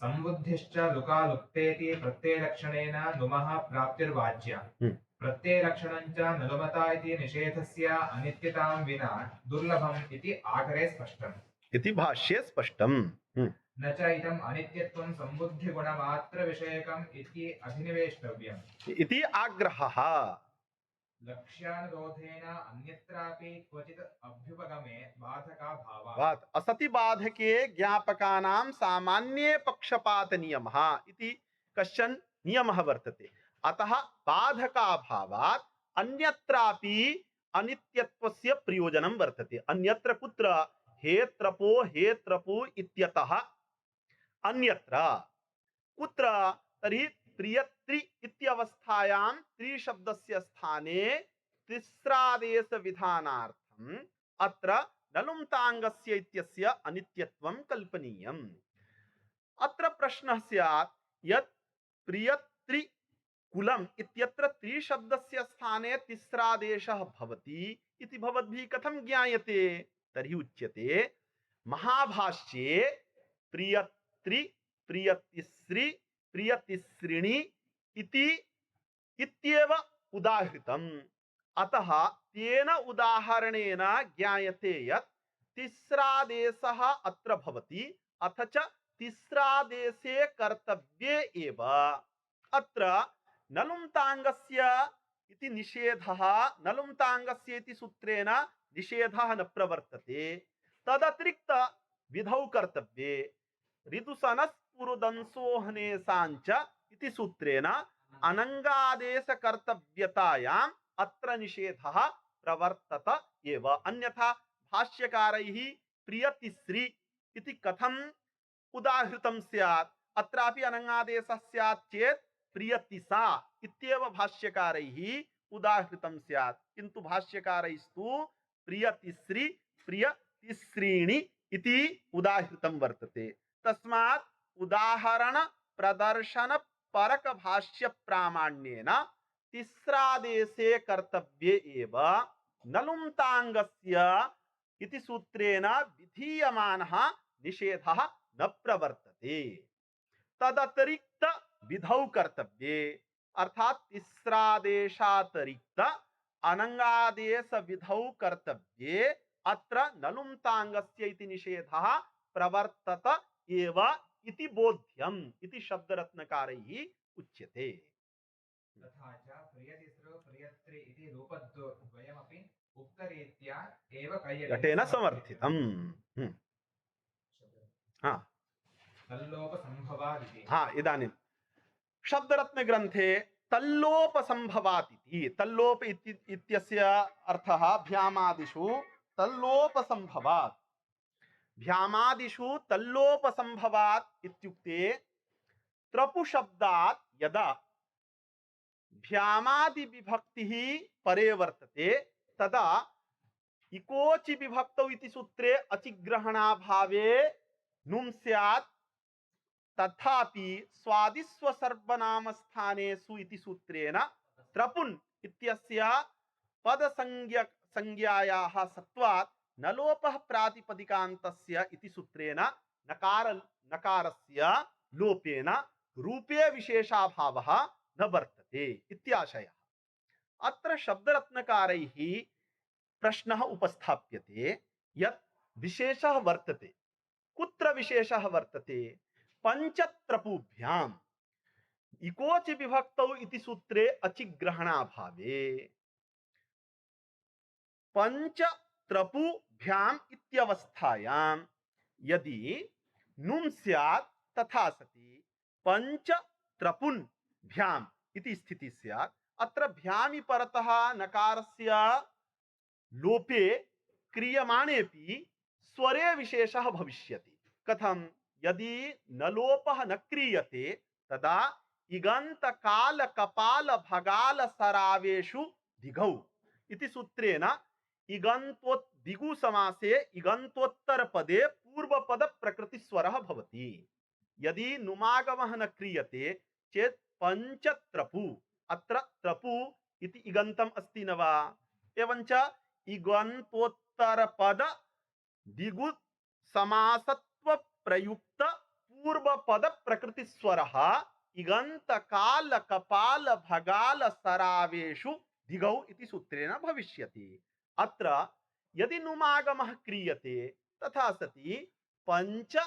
सम्बुद्धिश्च लुकालुप्तेति प्रत्ययलक्षणेन नुमः प्राप्तिर्वाच्या। प्रत्ययलक्षणं च नलुमता इति निषेधस्य अनित्यतां विना दुर्लभम् इति आकरे स्पष्टम्। इति भाष्ये स्पष्टम्। न च इदम् अनित्यत्वं सम्बुद्धिगुणमात्रविषयकम् इति अभिनिवेष्टव्यम् इति आग्रहः। लक्ष्यानुरोधेन अन्यत्रापि क्वचित् अभ्युपगमे बाधकाभावात्। असति बाधके ज्ञापकानां सामान्ये पक्षपात नियमः इति कश्चन नियमः वर्तते। अतः बाधकाभावात् अन्यत्रापि अनित्यत्वस्य प्रयोजनं वर्तते। अन्यत्र कुत्र? हेत्रपो हेत्रपो इत्यतः अन्यत्र कुत्र? तर्हि प्रियत्रि इत्यवस्थायां त्रिशब्दस्य स्थाने तिस्रादेश विधानार्थम् अत्र नलुम्ताङ्गस्य इत्यस्य अनित्यत्वं कल्पनीयम्। अत्र प्रश्नः स्यात् यत् प्रियत्रि कुलम् इत्यत्र त्रिशब्दस्य स्थाने तिस्रादेशः भवति इति भवद्भिः कथं ज्ञायते? तर्हि उच्यते महाभाष्ये प्रियत्रि प्रियतिस्रि प्रियतिस्रिणि इत्येव उदाहृतम्। अतः तेन उदाहरणेन ज्ञायते यत् तिस्रादेशः अत्र भवति, अथ च तिस्रादेशे कर्तव्ये एव। अत्र नलुम्ताङ्गस्य इति निषेधः, नलुम्ताङ्गस्य इति सूत्रेण निषेधः न प्रवर्तते। तदतिरिक्त विधौ कर्तव्ये ऋतुसनस्पुरुदंसोहनेसाञ्च इति सूत्रेण अनङ्गादेश कर्तव्यतायाम् अत्र निषेधः प्रवर्तत एव। अन्यथा भाष्यकारैः प्रियतिस्रि इति कथं उदाहृतं स्यात् अत्रापि अनङ्गादेशः स्यात् चेत् प्रियतिसा इत्येव भाष्यकारैः उदाहृतं स्यात् किन्तु भाष्यकारैस्तु प्रियतिस्री प्रियतिस्रीणि इति उदाहृतं वर्तते तस्मात् उदाहरण प्रदर्शन परक भाष्य प्रामाण्येन तिस्रादेशे कर्तव्ये एव नलुंतांगस्य इति सूत्रेण विधीयमानः निषेधः न प्रवर्तते तदतिरिक्त विधौ कर्तव्ये अर्थात तिस्रादेशातिरिक्त अनंगादेश विधौ कर्तव्ये अत्र नलुंतांगस्य इति निषेधः प्रवर्तत एव इति बोध्यम् इति शब्दरत्नकारैः उच्यते तथा च प्रियतिस्रो प्रियत्रि इति रूपद्वयमपि उक्तरीत्या एव घटेन समर्थितम् हाँ तल्लोपसंभवादिति हाँ इदानीं शब्दरत्न ग्रंथे तल्लोपसंभवातिति तल्लोप इत्यस्य अर्थः भ्यामादिषु तल्लोपसंभवात् भ्यामादिषु तल्लोपसंभवात् इत्युक्ते त्रपु शब्दात् यदा भ्यामादि विभक्तिः परे वर्तते तदा इकोचि विभक्तौ इति सूत्रे अचिग्रहणाभावे नुम् स्यात् तथापि स्वादिस्व सर्वनाम स्थानेषु इति सूत्रेण त्रपुन् इत्यस्य पद संज्ञायाः सत्वात् नलोपः प्रातिपदिकान्तस्य इति सूत्रेण नकारस्य लोपेन रूपे विशेषाभावः न वर्तते इत्याशयः अत्र शब्दरत्नकारैः प्रश्नः उपस्थाप्यते यत् विशेषः वर्तते कुत्र विशेषः वर्तते पंचत्रपुभ्याम् इकोचि विभक्तौ इति सूत्रे अचिग्रहणाभावे पंचत्रपुभ्याम् इत्यवस्थायां यदि नुम् स्यात् तथा सति पंचत्रपुन् भ्याम् इति स्थिति स्यात् अत्र भ्यामि परतः नकारस्य लोपे क्रियमाणेपि स्वरे विशेषः भविष्यति कथं यदि न लोपः न क्रियते तदा इगंत काल कपाल भगाल सरावेषु दिघौ इति सूत्रेण इगंतोत् दिगु समासे इगंतोत्तर पदे पूर्व पद प्रकृति स्वरः भवति यदि नुमागमः न क्रियते चेत् पंचत्रपु अत्र त्रपु इति इगन्तम् अस्ति न वा एवञ्च इगन्तोत्तर पद दिगु समासत्व प्रयुक्त पूर्व पद प्रकृति स्वरः इगंत काल कपाल भगाल सरावेषु दिगौ इति सूत्रेण भविष्यति अत्र यदि नुमागमः क्रियते तथा सति पंच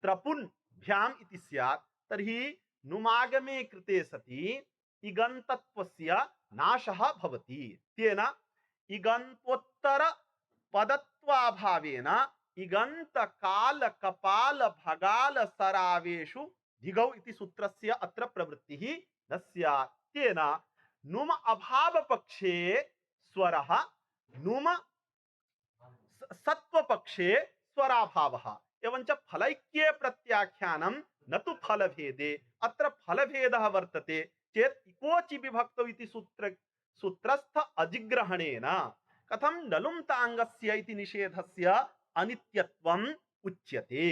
त्रपुन् भ्याम् इति स्यात् तर्हि नुमागमे कृते सति इगन्तत्वस्य नाशः भवति तेन इगन्तोत्तर पदत्वाभावेन इगंत काल कपाल भगाल सरावेषु दिगौ इति सूत्रस्य अत्र प्रवृत्तिः न स्यात् तेन नुम अभाव पक्षे स्वरः नुम सत्व पक्षे स्वराभावः एवञ्च फलैक्ये प्रत्याख्यानं न तु फलभेदे अत्र फलभेदः वर्तते चेत् इकोचि विभक्तौ इति सूत्रस्थ अजिग्रहणेन कथं नलुंतांगस्य इति निषेधस्य अनित्यत्वम् उच्यते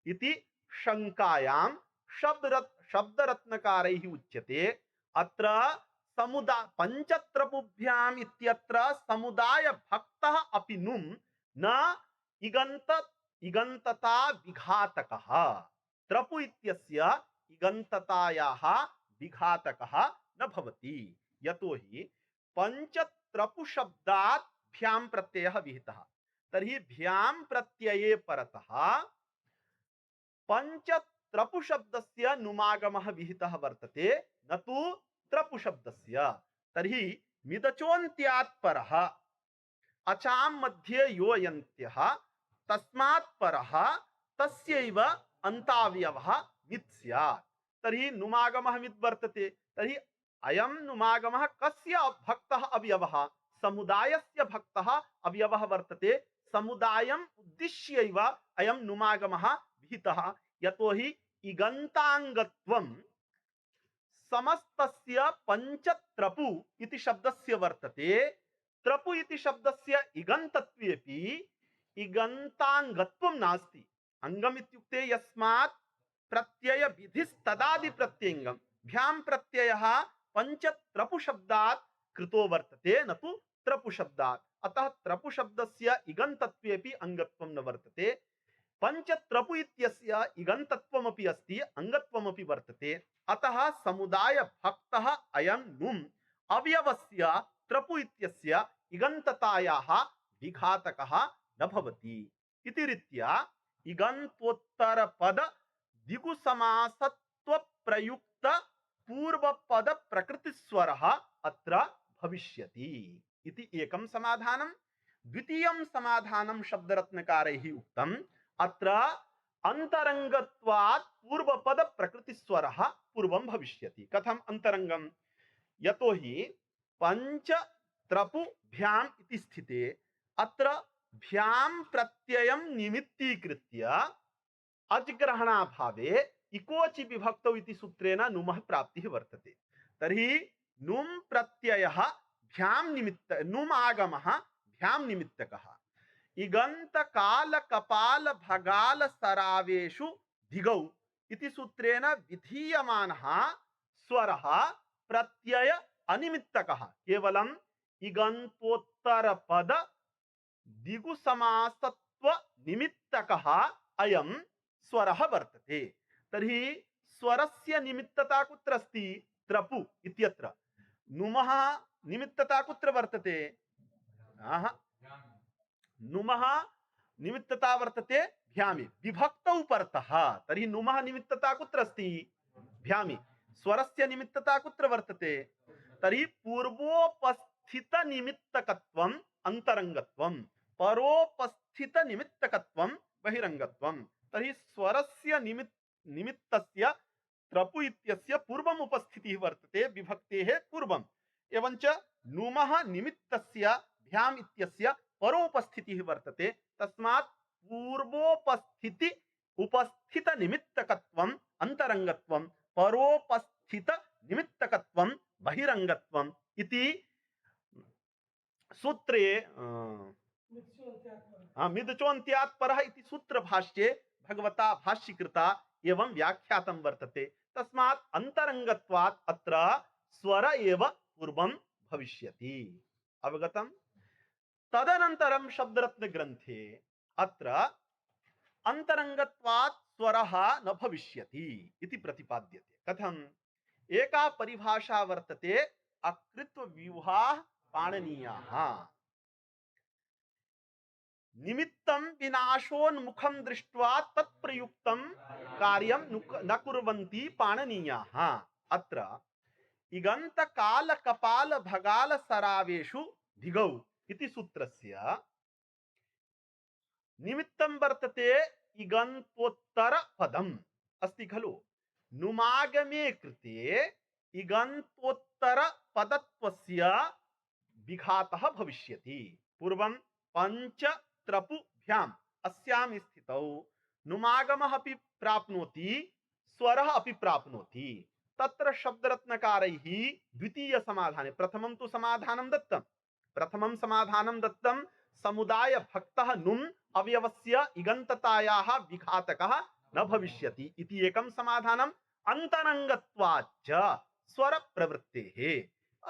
इति शंकायां शब्दरत्नकारैः उच्यते अत्र समुदाय पंचत्रपुभ्याम् इत्यत्र समुदाय भक्तः अपि नुम् न इगन्तता विघातकः त्रपु इत्यस्य इगन्ततायाः विघातकः न भवति यतोहि पंचत्रपु शब्दात् भ्याम् प्रत्ययः विहितः तर्हि भ्याम् प्रत्यये परतः पंचत्रपु शब्दस्य नुमागमः विहितः वर्तते न तु त्रपु शब्दस्य तर्हि मिदचोन्त्यात् परः अचाम मध्ये यो यन्त्यः तस्मात् परः तस्यैव अन्तावयवः मित् स्यात् तर्हि नुमागमः मित् वर्तते तर्हि अयं नुमागमः कस्य भक्तः अवयवः समुदायस्य भक्तः अवयवः वर्तते समुदायम् उद्दिश्यैव अयं नुमागमः विहितः यतोहि इगन्ताङ्गत्वं समस्तस्य पंचत्रपु इति शब्दस्य वर्तते। त्रपु इति शब्दस्य इगन्तत्वेपि इगन्ताङ्गत्वं नास्ति। अंगम इत्युक्ते यस्मात् प्रत्यय विधिस्तदादि प्रत्ययंगम भ्याम प्रत्ययः पंचत्रपु शब्दात् कृतो वर्तते न तु त्रपु शब्दात्। अतः त्रपु शब्दस्य इगन्तत्वेपि अंगत्वं न वर्तते। पंचत्रपु इत्यस्य इगन्तत्वमपि अस्ति, अंगत्वमपि वर्तते। अतः समुदाय भक्तः अयं नुम् अवयवस्य त्रपु इत्यस्य इगन्ततायाः विघातकः न भवति इति रीत्या इगन्तोत्तरपद दिगुसमासत्व प्रयुक्त पूर्वपद प्रकृतिस्वरः अत्र भविष्यति इति एकं समाधानं। द्वितीयं समाधानं शब्दरत्नकारैः उक्तम्। अत्र अंतरंगत्वात् पूर्वपद प्रकृतिस्वरः पूर्वं भविष्यति। कथम अंतरंगम? यतोहि पंच त्रपु भ्याम इति स्थिते अत्र भ्याम प्रत्ययं निमित्तीकृत्य अजग्रहणाभावे इकोचि विभक्तौ इति सूत्रेण नुमः प्राप्तिः वर्तते। तर्हि नुम् प्रत्ययः भ्याम निमित्त, नुम् आगमः भ्याम निमित्तकः। इगंत काल कपाल भगाल सरावेषु धिगौ इति सूत्रेण विधीयमानः स्वरः प्रत्यय अनिमित्तकः। केवलम् इगन्तोत्तर पद दिगु समासत्व निमित्तकः अयं स्वरः वर्तते। तर्हि स्वरस्य निमित्तता कुत्र अस्ति? त्रपु इत्यत्र। नुमः निमित्तता कुत्र वर्तते? नुमः निमित्तता वर्तते भ्यामि विभक्तौ परतः। तर्हि नुमः निमित्तता कुत्र अस्ति? भ्यामि। स्वरस्य निमित्तता कुत्र वर्तते? तर्हि पूर्वोपस्थित निमित्तकत्वम् अंतरंगत्वम्, परोपस्थित निमित्तकत्वम् बहिरंगत्वम्। तर्हि स्वरस्य निमित्तस्य त्रपु इत्यस्य पूर्वम् उपस्थितिः वर्तते विभक्तेः पूर्वम्। एवञ्च नुमः निमित्तस्य भ्याम इत्यस्य परोपस्थितिः वर्तते। तस्मात् पूर्वोपस्थिति उपस्थित निमित्तकत्वम् अंतरंगत्वम्, परोपस्थित निमित्तकत्वम् बहिरंगत्वम् इति सूत्रे मिदचोन्त्यात् परः इति सूत्र भाष्ये भगवता भाष्यकृता एवं व्याख्यातं वर्तते। तस्मात् अंतरंगत्वात् अत्र स्वर एव पूर्वं भविष्यति। अवगतम्? तदनन्तरं शब्दरत्न ग्रंथे अत्र अंतरंगत्वात् स्वरः न भविष्यति इति प्रतिपाद्यते। कथम्? एका परिभाषा वर्तते अकृत्व व्यूहाः पाणनीयाः। निमित्तं विनाशोन्मुखं दृष्ट्वा तत्प्रयुक्तं कार्यं न कुर्वन्ति पाणनीयाः। अत्र इगंत काल कपाल भगाल सरावेषु धिगौ इति सूत्रस्य निमित्तं वर्तते इगन्तोत्तर पदम् अस्ति खलु। नुमागमे कृते इगन्तोत्तर पदत्वस्य विघातः भविष्यति। पूर्वं पंच त्रपु भ्याम अस्यां स्थितौ नुमागमः अपि प्राप्नोति, स्वरः अपि प्राप्नोति। तत्र शब्दरत्नकारैः द्वितीय समाधाने, प्रथमं तु समाधानं दत्तं, प्रथमं समाधानं दत्तं समुदाय भक्तः नुम् अवयवस्य इगन्ततायाः विघातकः न भविष्यति इति एकं समाधानम्। अंतरंगत्वाच्च स्वर प्रवृत्तेः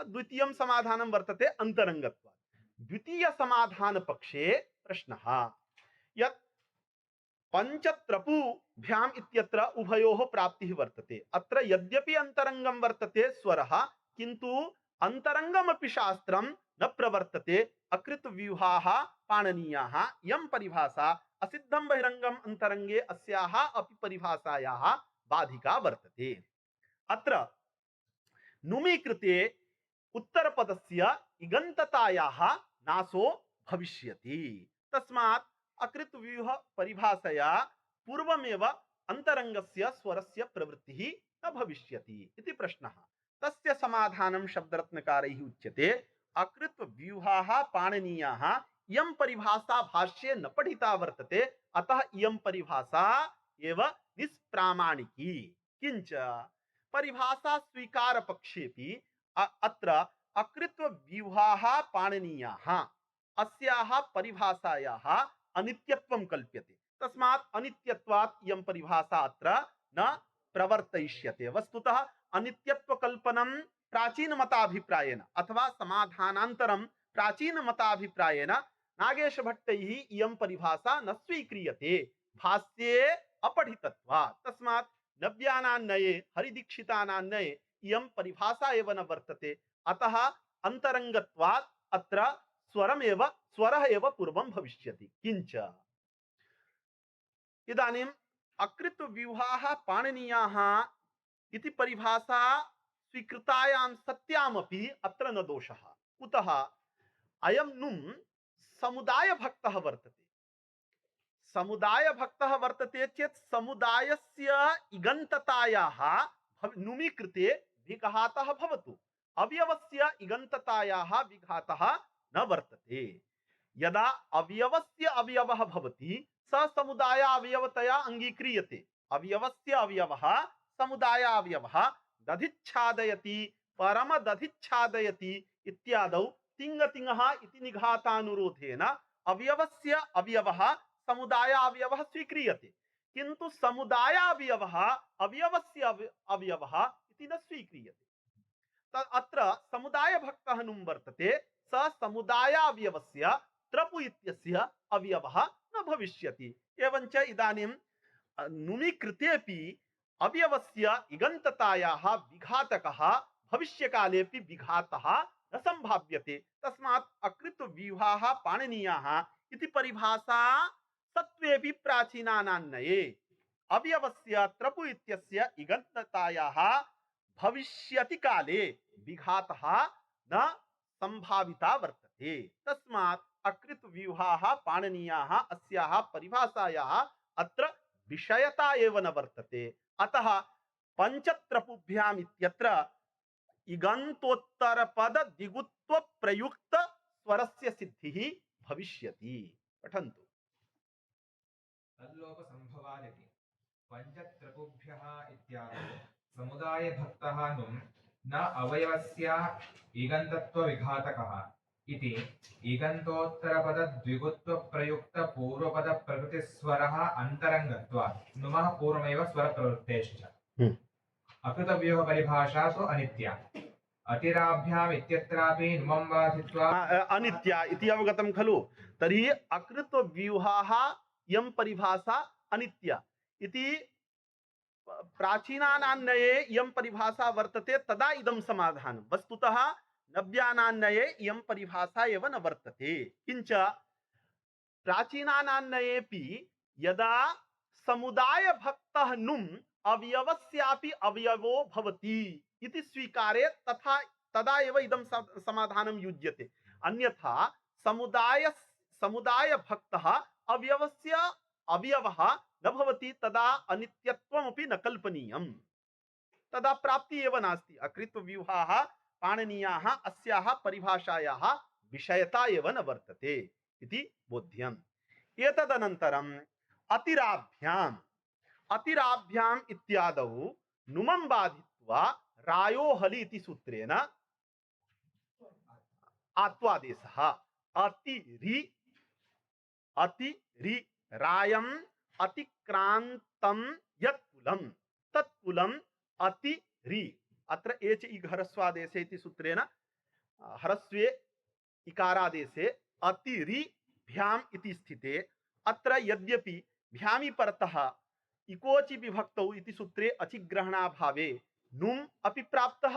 द्वितीयं समाधानं वर्तते अंतरंगत्वात्। द्वितीय समाधान पक्षे प्रश्नः यत् पंचत्रपु भ्याम इत्यत्र उभयोः प्राप्तिः वर्तते। अत्र यद्यपि अंतरंगं वर्तते स्वरः, किन्तु अंतरंगमपि शास्त्रं न प्रवर्तते। अकृत व्यूहाः पाणनीयाः यं परिभाषा असिद्धं बहिरंगम अंतरंगे अस्याः अपि परिभाषायाः बाधिका वर्तते। अत्र नुमि कृते उत्तरपदस्य इगन्ततायाः नाशो भविष्यति। तस्मात् अकृत व्यूह परिभाषया पूर्वमेव अंतरंगस्य स्वरस्य प्रवृत्तिः न भविष्यति इति प्रश्नः। तस्य समाधानं शब्दरत्नकारैः उच्यते अकृत व्यूहाः पाणनीयाः इयं परिभाषा भाष्ये न पठिता वर्तते, अतः इयं परिभाषा एव निष्प्रामाणिकी। किंच परिभाषा स्वीकार पक्षेपि अत्र अकृत्व व्यूहाः पाणनीयाः अस्याः परिभाषायाः अनित्यत्वं कल्प्यते। तस्मात् अनित्यत्वात् इयं परिभाषा अत्र न प्रवर्तयिष्यते। वस्तुतः अनित्यत्व कल्पनं प्राचीन मताभिप्रायेण अथवा समाधानान्तरं प्राचीन मताभिप्रायेण नागेश भट्टैः इयं परिभाषा न स्वीक्रियते भाष्ये अपठितत्वात्। तस्मात् नव्यानान्नये हरिदीक्षितानान्नये इयं परिभाषा एव न वर्तते। अतः अंतरंगत्वात् अत्र स्वरः एव पूर्वं भविष्यति। किंच इदानीम् अकृत्व व्यूहाः पाणनीयाः इति परिभाषा स्वीकृतायां सत्यामपि अत्र न दोषः। कुतः? अयं नुं समुदाय भक्तः वर्तते। समुदाय भक्तः वर्तते चेत् समुदायस्य इगन्ततायाः नुमि कृते विघातः भवतु, अवयवस्य इगन्ततायाः विघातः न वर्तते। यदा अवयवस्य अवयवः भवति स समुदाय अवयवतया अंगीक्रियते। अवयवस्य अवयवः समुदाय अवयवः दधिच्छादयति परम दधिच्छादयति इत्यादौ तिंग तिंगः इति निघातानुरोधेन अवयवस्य अवयवः समुदाय अवयवः स्वीक्रियते, किंतु समुदाय अवयवः अवयवस्य अवयवः इति न स्वीक्रियते। अत्र समुदाय भक्तः नुं वर्तते, स समुदाय अवयवस्य त्रपु इत्यस्य अवयवः न भविष्यति। एवञ्च इदानीं नुमि कृतेपि अवयवस्य इगन्ततायाः विघातकः भविष्यकालेपि विघातः न संभाव्यते। तस्मात् अकृत्व व्यूहाः पाणनीयाः इति परिभाषा सत्वेपि प्राचीनानान्नये अवयवस्य त्रपु इत्यस्य इगन्ततायाः भविष्यति काले विघातः न संभाविता वर्तते। तस्मात् अकृत्व व्यूहाः पाणनीयाः अस्याः परिभाषायाः अत्र विषयता एव न वर्तते। अतः पंचत्रपुभ्याम् इत्यत्र इगन्तोत्तरपद दिगुत्व प्रयुक्त स्वरस्य सिद्धिः भविष्यति। पठन्तु। तल्लोप संभवादिति पंचत्रपुभ्यः इत्यादौ समुदाय भक्तः नुं न अवयवस्य इगन्तत्व विघातकः इति इगन्तोत्तरपद द्विगुत्व प्रयुक्त पूर्वपद प्रकृतिस्वरः अंतरंगत्वात् नुमः पूर्वमेव स्वर प्रवृत्तेश्च अकृतव्योः परिभाषा तु अनित्या अतिराभ्याम् इत्यत्रापि नुमं बाधित्वा अनित्या इति अवगतं खलु। तर्हि अकृतव्यूहाः इयं परिभाषा अनित्या इति प्राचीनानान्नये इयं परिभाषा वर्तते, तदा इदं समाधानं। वस्तुतः नव्यानान्नये इयं परिभाषा एव न वर्तते। किंच प्राचीनानान्नयेपि यदा समुदाय भक्तः नुम् अवयवस्यापि अवयवो भवति इति स्वीकारे तदा एव इदं समाधानं युज्यते। अन्यथा समुदाय भक्तः अवयवस्य अवयवः न भवति, तदा अनित्यत्वमपि न कल्पनीयम्, तदा प्राप्ति एव नास्ति। अकृत्व व्यूहाः पाणनीयाः अस्याः परिभाषायाः विषयता एव न वर्तते इति बोध्यम्। एतदनन्तरम् अतिराभ्याम् इत्यादौ नुमं बाधित्वा रायोहलि इति सूत्रेण आत्वादेशः अतिरि रायम् अतिक्रान्तं यत्कुलं तत्कुलं अतिरि। अत्र एच इघरस्वादेशे इति सूत्रेण हरस्वे इकारादेशे अतिरि भ्याम् इति स्थिते। अत्र यद्यपि भ्यामि परतः इकोचि विभक्तौ इति सूत्रे अचिग्रहणाभावे नुम् अपि प्राप्तः,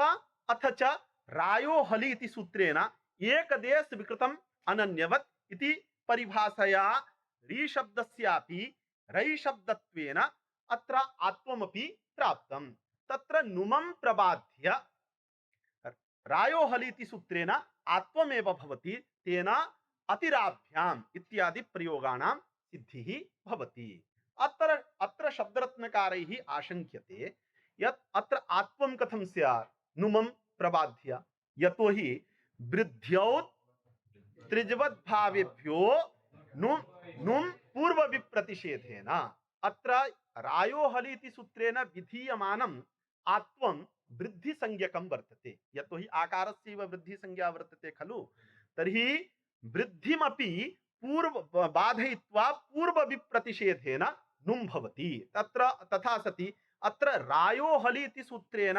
अथ च रायो हलि इति सूत्रेण एकदेश विकृतम् अनन्यवत् इति परिभाषया री शब्दस्यापि रयि शब्दत्वेन अत्र आत्वमपि प्राप्तम्। तत्र नुमं प्रबाध्य रायो हलि इति सूत्रेण आत्वमेव भवति, तेन अतिराभ्याम् इत्यादि प्रयोगाणां सिद्धिः भवति। अत्र शब्दरत्नकारैः आशंक्यते यत् अत्र आत्वं कथं स्यात् नुमं प्रबाध्य, यतो हि वृद्ध्यौत् त्रिजवद्भावेभ्यो नुम् पूर्व विप्रतिषेधेन। अत्र रायो हलि इति सूत्रेण विधीयमानम् आत्वं वृद्धि संज्ञकं वर्तते। यतो हि आकारस्यैव वृद्धि संज्ञा वर्तते खलु, तर्हि वृद्धिमपि पूर्व बाधयित्वा पूर्व विप्रतिषेधेन नुं भवति। तत्र तथा सति अत्र रायो हलि इति सूत्रेण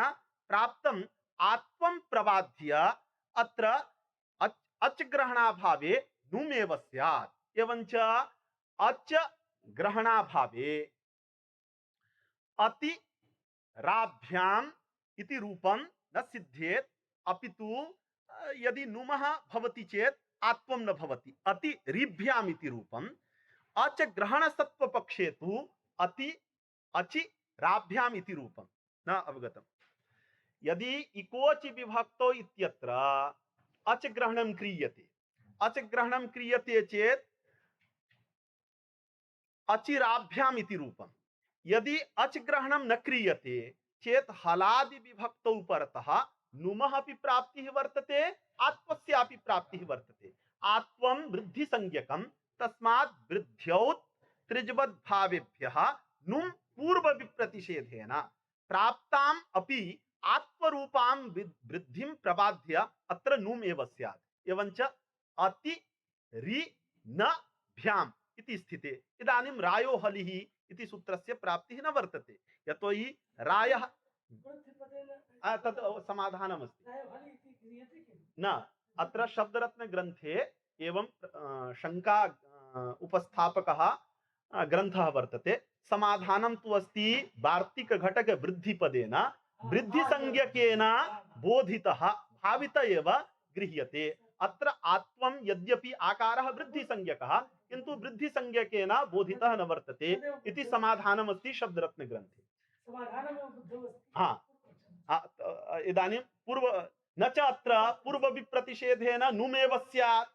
प्राप्तम् आत्वं प्रबाध्य अत्र अच ग्रहणाभावे नुमेव स्यात्। एवञ्च अच ग्रहणाभावे अति राभ्याम इति रूपं न सिद्धेत, अपितु यदि नुमः भवति चेत आत्वं न भवति। अति ऋभ्याम इति रूपम् अच ग्रहण सत्व पक्षे तु अति अचि राभ्याम इति रूपं न अवगतम्। यदि इकोचि विभक्तो इत्यत्र अच ग्रहणं क्रियते, अच ग्रहणं क्रियते चेत अचिराभ्याम इति रूपम्। यदि अच ग्रहणं न क्रियते चेत हलादि विभक्तौ परतः नुमः अपि प्राप्तिः वर्तते, आत्वस्यापि प्राप्तिः वर्तते। आत्वं वृद्धि संज्ञकं, तस्मात् वृद्ध्यौत् त्रिजवद् भावेभ्यः नुं पूर्व विप्रतिषेधेन प्राप्ताम् अपि आत्मरूपां वृद्धिं प्रबाध्य अत्र नुम् एव स्यात्। एवञ्च अति रि न भ्याम् इति स्थिते इदानीं रायो हलिः इति सूत्रस्य प्राप्तिः न वर्तते। यतो हि रायः तत् समाधानमस्ति न। अत्र शब्दरत्न ग्रन्थे एवं शङ्का उपस्थापकः ग्रन्थः वर्तते। समाधानं तु अस्ति वार्तिक घटक वृद्धिपदेन वृद्धिसंज्ञकेन बोधितः भावित एव गृह्यते। अत्र आत्वं यद्यपि आकारः वृद्धिसंज्ञकः किन्तु वृद्धिसंज्ञकेन बोधितः न वर्तते इति समाधानमस्ति शब्दरत्न ग्रन्थे। इदानीं पूर्व न च अत्र पूर्व विप्रतिषेधेन नुमेव स्यात्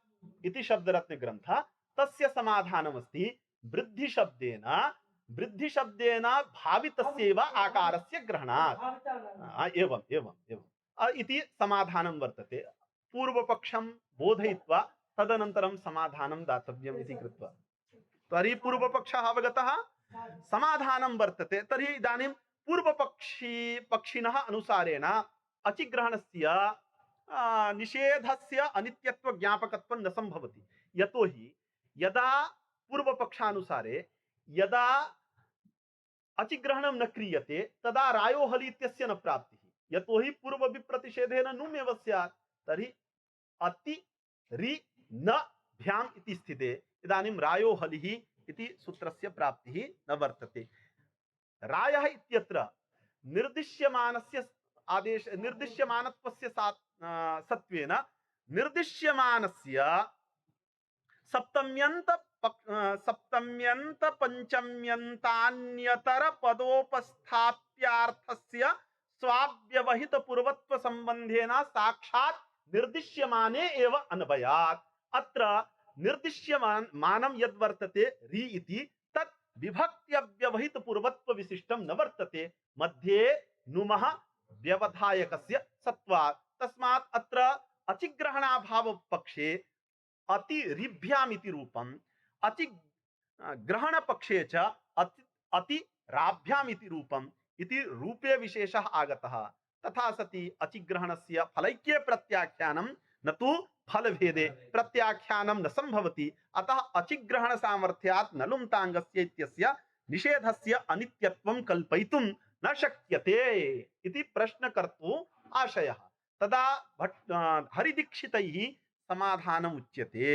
इति शब्दरत्न ग्रन्थः, तस्य समाधानमस्ति वृद्धिशब्देन भावितस्यैव आकारस्य ग्रहणात्। एवं एवं एवं इति समाधानं वर्तते। पूर्वपक्षं बोधयित्वा तदनन्तरं समाधानं दातव्यम् इति कृत्वा। तर्हि पूर्वपक्षः अवगतः, समाधानं वर्तते। तर्हि इदानीं पक्षिणः अनुसारेण अचिग्रहणस्य निषेधस्य अनित्यत्व ज्ञापकत्वं न संभवति। यतो हि यदा पूर्वपक्षानुसारे यदा अचिग्रहणं न क्रियते तदा रायो हलि इत्यस्य न प्राप्तिः। यतो हि पूर्व विप्रतिषेधेन नुमेव स्यात्। तर्हि अति रि न भ्याम् इति स्थिते इदानीं रायो हलिः इति सूत्रस्य प्राप्तिः न वर्तते। रायः इत्यत्र निर्दिश्यमानस्य आदेश निर्दिश्यमानत्वस्य सत्वेन निर्दिश्यमानस्य सप्तम्यन्त पंचम्यन्तान्यतर पदोपस्थाप्यार्थस्य स्वाव्यवहित पूर्वत्व संबंधेन साक्षात् निर्दिश्यमाने एव अन्वयात्। अत्र निर्दिश्यमानं यद् वर्तते रि इति तत् विभक्त्यव्यवहित पूर्वत्व विशिष्टं न वर्तते, मध्ये नुमः व्यवधायकस्य सत्वात्। तस्मात् अत्र अचिग्रहणाभाव पक्षे अति ऋभ्याम् इति रूपम्, अति ग्रहण पक्षे च अति राभ्याम् इति रूपम् इति रूपे विशेषः आगतः। तथा सति अचिग्रहणस्य फलैक्ये प्रत्याख्यानं न तु फलभेदे प्रत्याख्यानं न संभवति। अतः अचिग्रहण सामर्थ्यात् नलुम्ताङ्गस्य इत्यस्य निषेधस्य अनित्यत्वं कल्पयितुं न शक्यते इति प्रश्नकर्तुः आशयः। तदा हरिदीक्षितैः समाधानम् उच्यते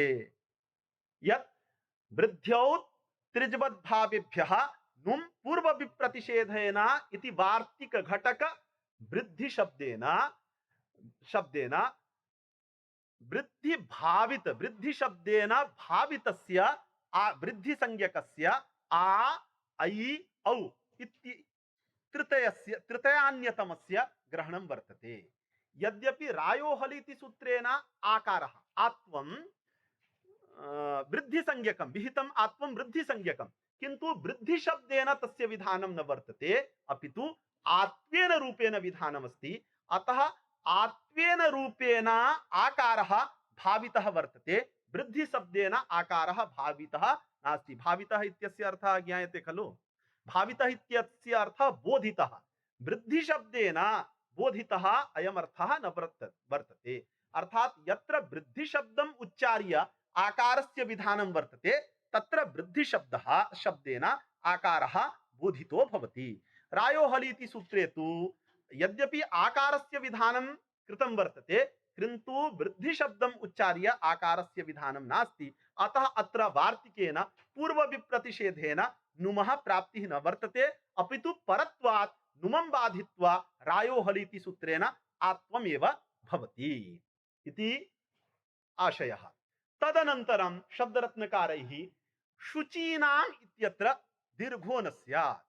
यत् वृद्ध्यौत् त्रिजवद्भावेभ्यः नुं पूर्व विप्रतिषेधेन इति वार्तिक घटक वृद्धि शब्देन वृद्धि शब्देन भावितस्य वृद्धि संज्ञकस्य आ ऐ औ इति तृतीयान्यतमस्य ग्रहणं वर्तते। यद्यपि रायो हलि इति सूत्रेण आकारः आत्वं वृद्धि संज्ञकं विहितम् आत्वं वृद्धि संज्ञकं, किन्तु वृद्धि शब्देन तस्य विधानं न वर्तते, अपितु आत्वेन रूपेण विधानमस्ति। अतः आत्वेन रूपेण आकारः भावितः वर्तते, वृद्धि शब्देन आकारः भावितः नास्ति। भावितः इत्यस्य अर्थः ज्ञायते खलु। भावितः इत्यस्य अर्थः बोधितः। वृद्धि शब्देन बोधितः अयम् अर्थः न वर्तते। अर्थात यत्र वृद्धि शब्दम् उच्चार्य आकारस्य विधानं वर्तते तत्र वृद्धि शब्देन आकारः बोधितो भवति। रायोहलि इति सूत्रे तु यद्यपि आकारस्य विधानं कृतं वर्तते किन्तु वृद्धि शब्दम् उच्चार्य आकारस्य विधानं नास्ति। अतः अत्र वार्तिकेन पूर्व विप्रतिषेधेन नुमः प्राप्तिः न वर्तते, अपितु परत्वात् नुमं बाधित्वा रायोहलि इति सूत्रेण आत्वमेव भवति इति आशयः। तदनन्तरं शब्दरत्नकारैः शुचीनाम् इत्यत्र दीर्घो न स्यात्।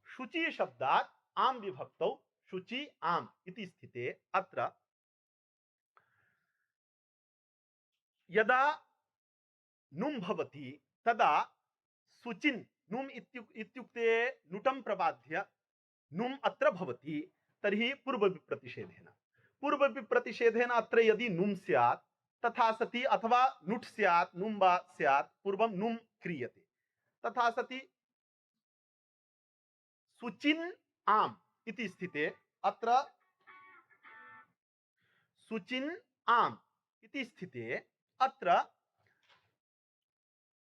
शुचि शब्दात् आम विभक्तौ शुचि आम इति स्थिते अत्र यदा नुम भवति तदा शुचिन् नुम इत्युक्ते नुटं प्रबाध्य नुम अत्र भवति तर्हि पूर्व विप्रतिषेधेन अत्र यदि नुम स्यात् तथा सति अथवा नुट स्यात् नुम वा स्यात् पूर्वं नुम क्रियते तथा सति शुचिन् आम इति स्थिते अत्र शुचिन् आम इति स्थिते अत्र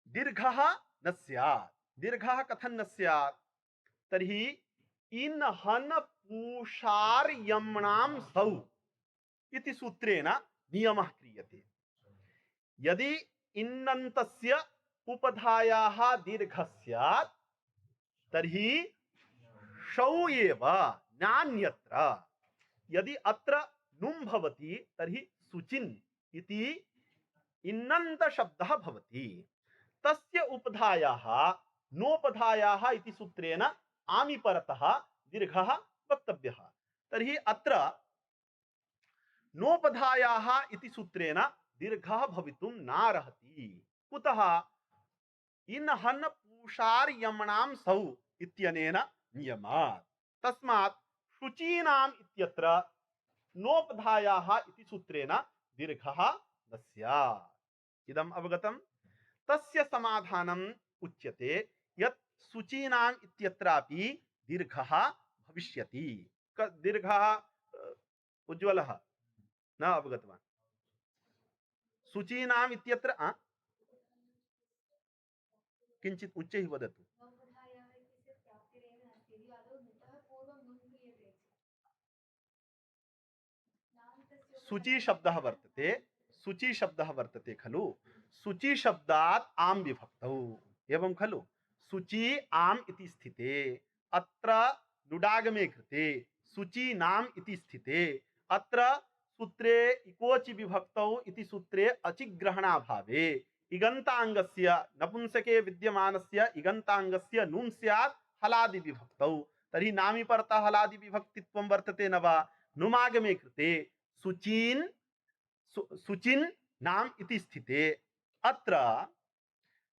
दीर्घः न स्यात्। दीर्घः कथं न स्यात् तर्हि इन हन पूषार यम्णां सौ इति सूत्रेण नियमः क्रियते। यदि इन्नन्तस्य उपधायाः दीर्घः स्यात् तर्हि शौ एव नान्यत्र। यदि अत्र नुम भवति तर्हि शुचिन् इति इन्नन्त शब्दः भवति। तस्य उपधायाः नोपधायाः इति सूत्रेण आमि परतः दीर्घः वक्तव्यः। तर्हि अत्र नोपधायाः इति सूत्रेण दीर्घः भवितुं नार्हति। कुतः? इन हन पूषार यम्णां सौ इत्यनेन नियमात्। तस्मात् शुचीनाम् इत्यत्र नोपधायाः इति सूत्रेण दीर्घः न स्यात्। इदम् अवगतम्। तस्य समाधानम् उच्यते यत् शुचीनाम् इत्यत्रापि दीर्घः भविष्यति। दीर्घः उज्ज्वलः न अवगतवान्। शुचीनाम् इत्यत्र किञ्चित् उच्चैः वदतु। शुचि शब्दः वर्तते, शुचि शब्दः वर्तते खलु। शुचि शब्दात् आम विभक्तौ एवं खलु। शुचि आम इति स्थिते अत्र नुडागमे कृते शुचि नाम इति स्थिते अत्र सूत्रे इकोचि विभक्तौ इति सूत्रे अचिग्रहणाभावे इगन्ताङ्गस्य नपुंसके विद्यमानस्य इगन्ताङ्गस्य नुम् स्यात् हलादि विभक्तौ। तर्हि नामी परतः हलादि विभक्तित्वं वर्तते न वा? नुमागमे कृते शुचीन् शुचिन् नाम इति स्थिते अत्र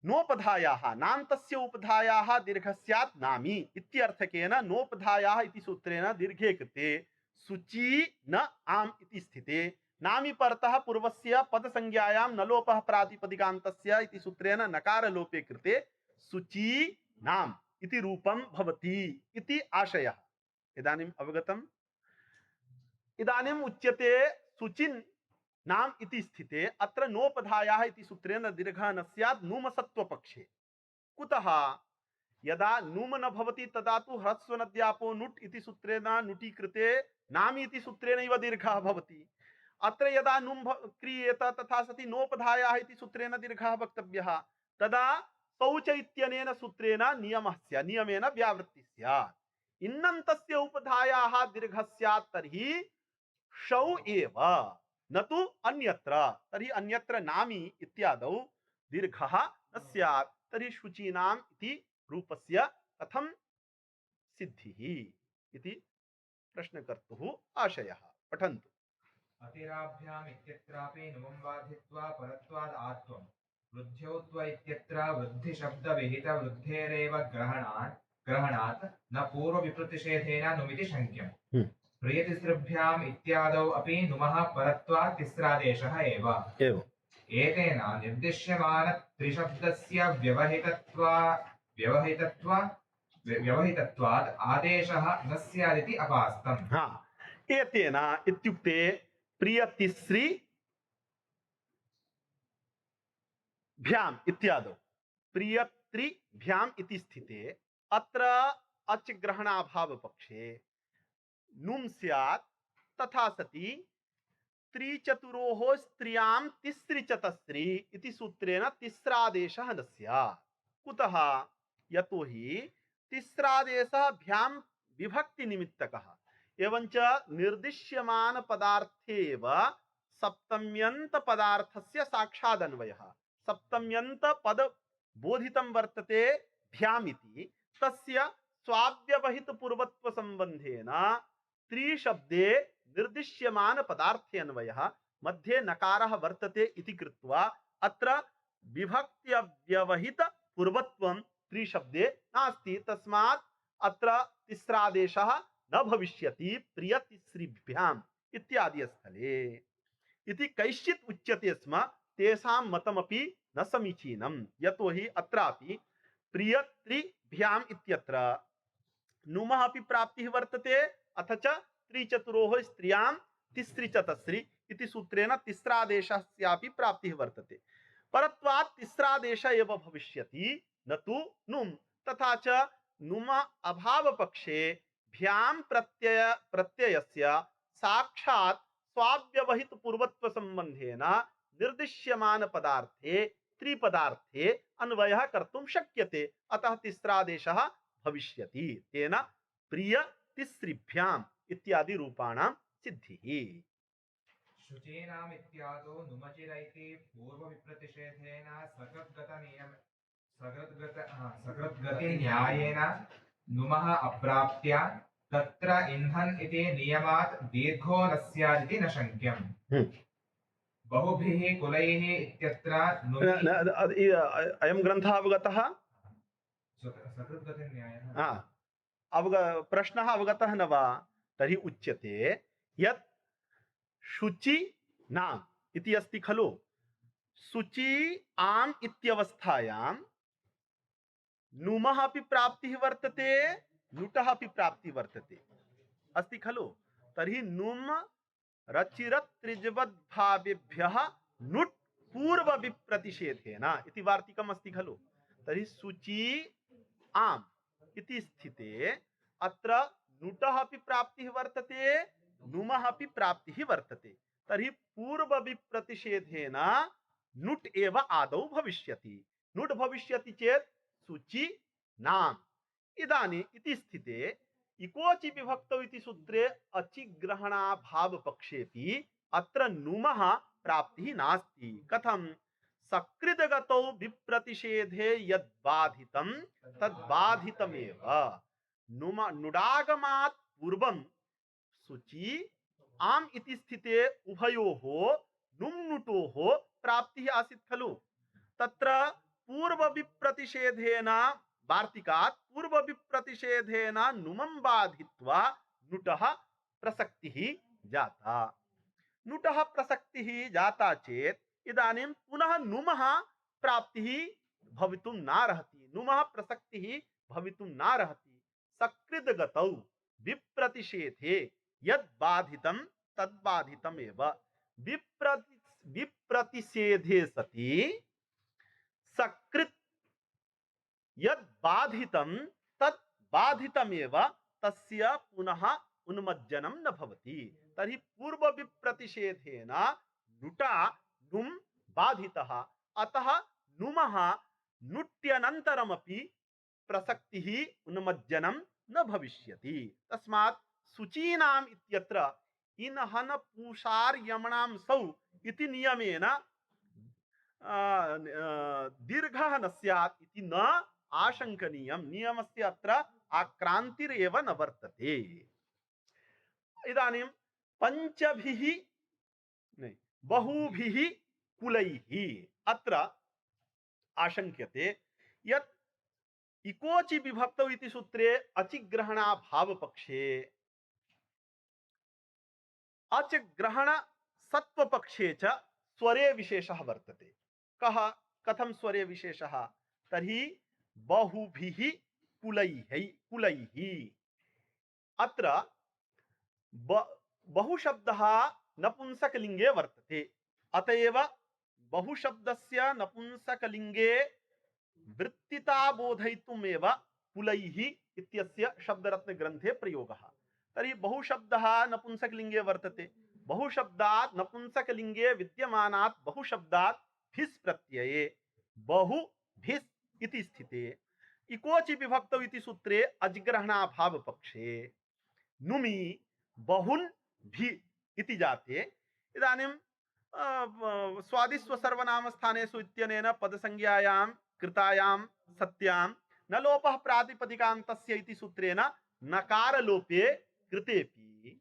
नोपधायाः नान्तस्य उपधायाः दीर्घः स्यात् नामी इत्यर्थकेन नोपधायाः इति सूत्रेण दीर्घे कृते शुचि न आम इति स्थिते नामी परतः पूर्वस्य पदसंज्ञायां न लोपः प्रातिपदिकान्तस्य इति सूत्रेण नकार लोपे कृते शुचि नाम इति रूपं भवति इति आशयः। इदानीम् अवगतम्। इदानीम् उच्यते शुचिन् नाम इति स्थिते अत्र नोपधायाः इति सूत्रेण दीर्घः न स्यात् नुमसत्वपक्षे। कुतः? यदा नुम न भवति तदा तु ह्रस्व नद्यापो नुट् इति सूत्रेण नुटि कृते नामी इति सूत्रेण इव दीर्घः भवति। अत्र यदा नुम क्रियेत तथा सति नोपधायाः इति सूत्रेण दीर्घः वक्तव्यः। तदा शौच इत्यनेन सूत्रेण नियमेन व्यावृत्ति स्यात्। इन्नन्तस्य उपधायाः दीर्घः स्यात् तर्हि शौ एव न तु अन्यत्र। तर्हि अन्यत्र नामी इत्यादौ दीर्घः न स्यात्। तर्हि शुचीनाम् इति रूपस्य कथं सिद्धिः इति प्रश्नकर्तुः आशयः। पठन्तु। अतिराभ्याम् इत्यत्रापि नुमं बाधित्वा परत्वाद् आत्वं वृद्ध्यौत्व इत्यत्र वृद्धिशब्दविहितवृद्धेरेव ग्रहणात् न पूर्वविप्रतिषेधेन नुमिति शङ्क्यम्। प्रियतिसृभ्याम् इत्यादौ अपि नुमः परत्वात् तिस्रादेशः एव। एतेन निर्दिश्यमान त्रिशब्दस्य व्यवहितत्व व्यवहितत्वात् आदेशः न स्यादिति अपास्तम्। हाँ, एतेन इत्युक्ते प्रियतिस्री भ्याम इत्यादौ प्रियत्रिभ्याम इति स्थिते अत्र अच ग्रहणाभाव पक्षे नुम स्यात् तथा सति त्रिचतुरोः स्त्रियां तिस्त्रिचतस्त्री इति सूत्रेण तिस्रादेशः न स्यात्। कुतः? यतोहि तिस्रादेशः भ्यां विभक्ति निमित्तकः एवञ्च निर्दिश्यमान पदार्थे एव सप्तम्यन्त पदार्थस्य साक्षादन्वयः। सप्तम्यन्त पद बोधितं वर्तते भ्यामिति तस्य स्वाव्यवहित पूर्वत्व संबंधेन त्रिशब्दे निर्दिश्यमान पदार्थे अन्वयः मध्ये नकारः वर्तते इति कृत्वा अत्र विभक्त्यव्यवहित पूर्वत्वं त्रिशब्दे नास्ति। तस्मात् अत्र तिस्रादेशः न भविष्यति प्रियतिस्रिभ्याम् इत्यादि स्थले इति कैश्चित् उच्यते स्म। तेषां मतमपि न समीचीनं। यतोहि अत्रापि प्रियत्रिभ्याम् इत्यत्र नुमः अपि प्राप्तिः वर्तते अथ च त्रिचतुरोः स्त्रियां तिस्त्रिचतस्री इति सूत्रेण तिस्रादेशस्यापि प्राप्तिः वर्तते। परत्वात् तिस्रादेश एव भविष्यति न तु नुम्। तथा च नुम अभाव पक्षे भ्यां प्रत्ययस्य साक्षात् स्वाव्यवहित पूर्वत्व संबंधेन निर्दिश्यमान पदार्थे त्रिपदार्थे अन्वयः कर्तुं शक्यते। अतः तिस्रादेशः भविष्यति। तेन प्रिय तिस्रिभ्याम् इत्यादि रूपाणां सिद्धिः। शुचीनाम् इत्यादौ नुमचिरैति पूर्वविप्रतिषेधेन सकृद्गतिन्यायेन नुमः अप्राप्य तत्र इन्धन् इति नियमात् दीर्घो न स्यादिति न शङ्क्यम्। बहुभिः कुलैः इत्यत्र अयं ग्रन्थः अवगतः? सकृद्गतिन्यायः प्रश्नः अवगतः न वा? तर्हि उच्यते यत् शुचि नाम इति अस्ति खलु। शुचि आम इत्यवस्थायां नुमः अपि प्राप्तिः वर्तते नुटः अपि प्राप्तिः वर्तते अस्ति खलु। तर्हि नुम रचिरत् त्रिजवद्भावेभ्यः नुट् पूर्व विप्रतिषेधेन इति वार्तिकम् अस्ति खलु। तर्हि शुचि आम इति स्थिते अत्र नुटः अपि प्राप्तिः वर्तते नुमः अपि प्राप्तिः वर्तते। तर्हि पूर्व विप्रतिषेधेन नुट् एव आदौ भविष्यति। नुट् भविष्यति चेत् शुचि नाम। इदानीम् इति स्थिते इकोचि विभक्तौ इति सूत्रे अचिग्रहणाभाव पक्षेपि अत्र नुमः प्राप्तिः नास्ति। कथं? सकृद्गतौ विप्रतिषेधे यद् बाधितं तद् बाधितमेव। नुडागमात् पूर्वं शुचि आम इति स्थिते उभयोः नुम्नुटोः प्राप्तिः आसीत् खलु। तत्र पूर्व विप्रतिषेधेन वार्तिकात् पूर्व विप्रतिषेधेन नुमं बाधित्वा नुटः प्रसक्तिः जाता। नुटः प्रसक्तिः जाता चेत् इदानीं पुनः नुमः प्राप्तिः भवितुं नार्हति। नुमः प्रसक्तिः भवितुं नार्हति। सकृद्गतौ विप्रतिषेधे यद् बाधितं तद् बाधितमेव। विप्रतिषेधे सति सकृत् यद् बाधितं तद् बाधितमेव तस्य पुनः उन्मज्जनं न भवति। तर्हि पूर्व विप्रतिषेधेन नुटा नुम बाधितः। अतः नुमः नुट्यनन्तरमपि प्रसक्तिः उन्मज्जनं न भविष्यति। तस्मात् शुचीनाम् इत्यत्र इनहन पूषार यमणां सौ इति नियमेन दीर्घः न स्यात् इति न आशंकनीयं। नियमस्य अत्र आक्रान्तिरेव न वर्तते। इदानीं पंचभिः नहीं बहुभिः कुलैः अत्र आशंक्यते यत् इकोचि विभक्तौ इति सूत्रे अचिग्रहणाभाव पक्षे अचग्रहण सत्व पक्षे च स्वरे विशेषः वर्तते। कः? कथं स्वरे विशेषः? तर्हि बहुभिः कुलैः अत्र बहुशब्दः नपुंसकलिङ्गे वर्तते, अतएव बहुशब्दस्य नपुंसकलिङ्गे वृत्तिता बोधयितुमेव कुलैः इत्यस्य शब्दरत्नग्रन्थे प्रयोगः। तर्हि बहुशब्दः नपुंसकलिङ्गे वर्तते, बहुशब्दात् नपुंसकलिङ्गे विद्यमानात् बहुशब्दात् भिस् प्रत्यये बहु भिस् इति स्थिते इकोचि विभक्तौ इति सूत्रे अजिग्रहणाभाव पक्षे नुमि बहुन् भी इति जाते। इदानीं स्वादिस्व सर्वनाम स्थानेषु इत्यनेन पदसंज्ञायां कृतायां सत्यां न लोपः प्रातिपदिकान्तस्य इति सूत्रेण नकार लोपे कृतेपि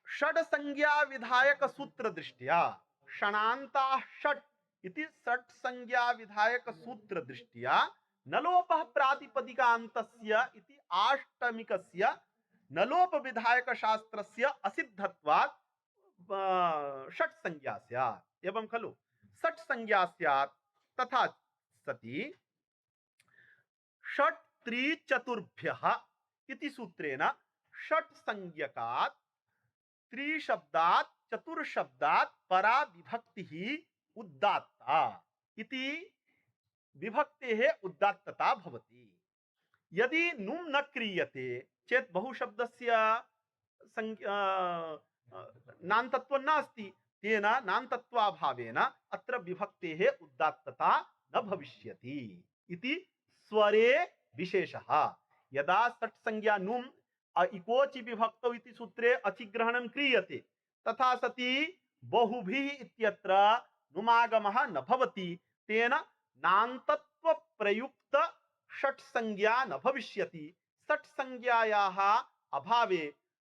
षड संज्ञा विधायक सूत्र दृष्ट्या षणान्ता षट् इति षट् संज्ञा विधायक सूत्र दृष्ट्या नलोपः प्रातिपदिकान्तस्य इति आष्टमिकस्य नलोप विधायक शास्त्रस्य असिद्धत्वात् षट् संज्ञा स्यात् एवं खलु। षट् संज्ञा स्यात् तथा सति षट् त्रिचतुर्भ्यः इति सूत्रेण षट् संज्ञकात् त्रिशब्दात् चतुर्शब्दात् परा विभक्तिः उदात्ता इति विभक्तेः उदात्तता भवति। यदि नुम् न क्रियते चेत् बहुशब्दस्य नान्तत्वं नास्ति, तेन नान्तत्वाभावेन अत्र विभक्तेः उदात्तता न भविष्यति इति स्वरे विशेषः। यदा षट् संज्ञा नुम् इकोचि विभक्तौ इति सूत्रे अचिग्रहणं क्रियते तथा सति बहुभिः इत्यत्र नुमागमः न भवति, तेन नान्तत्व प्रयुक्त षट् संज्ञा न भविष्यति। षट् संज्ञायाः अभावे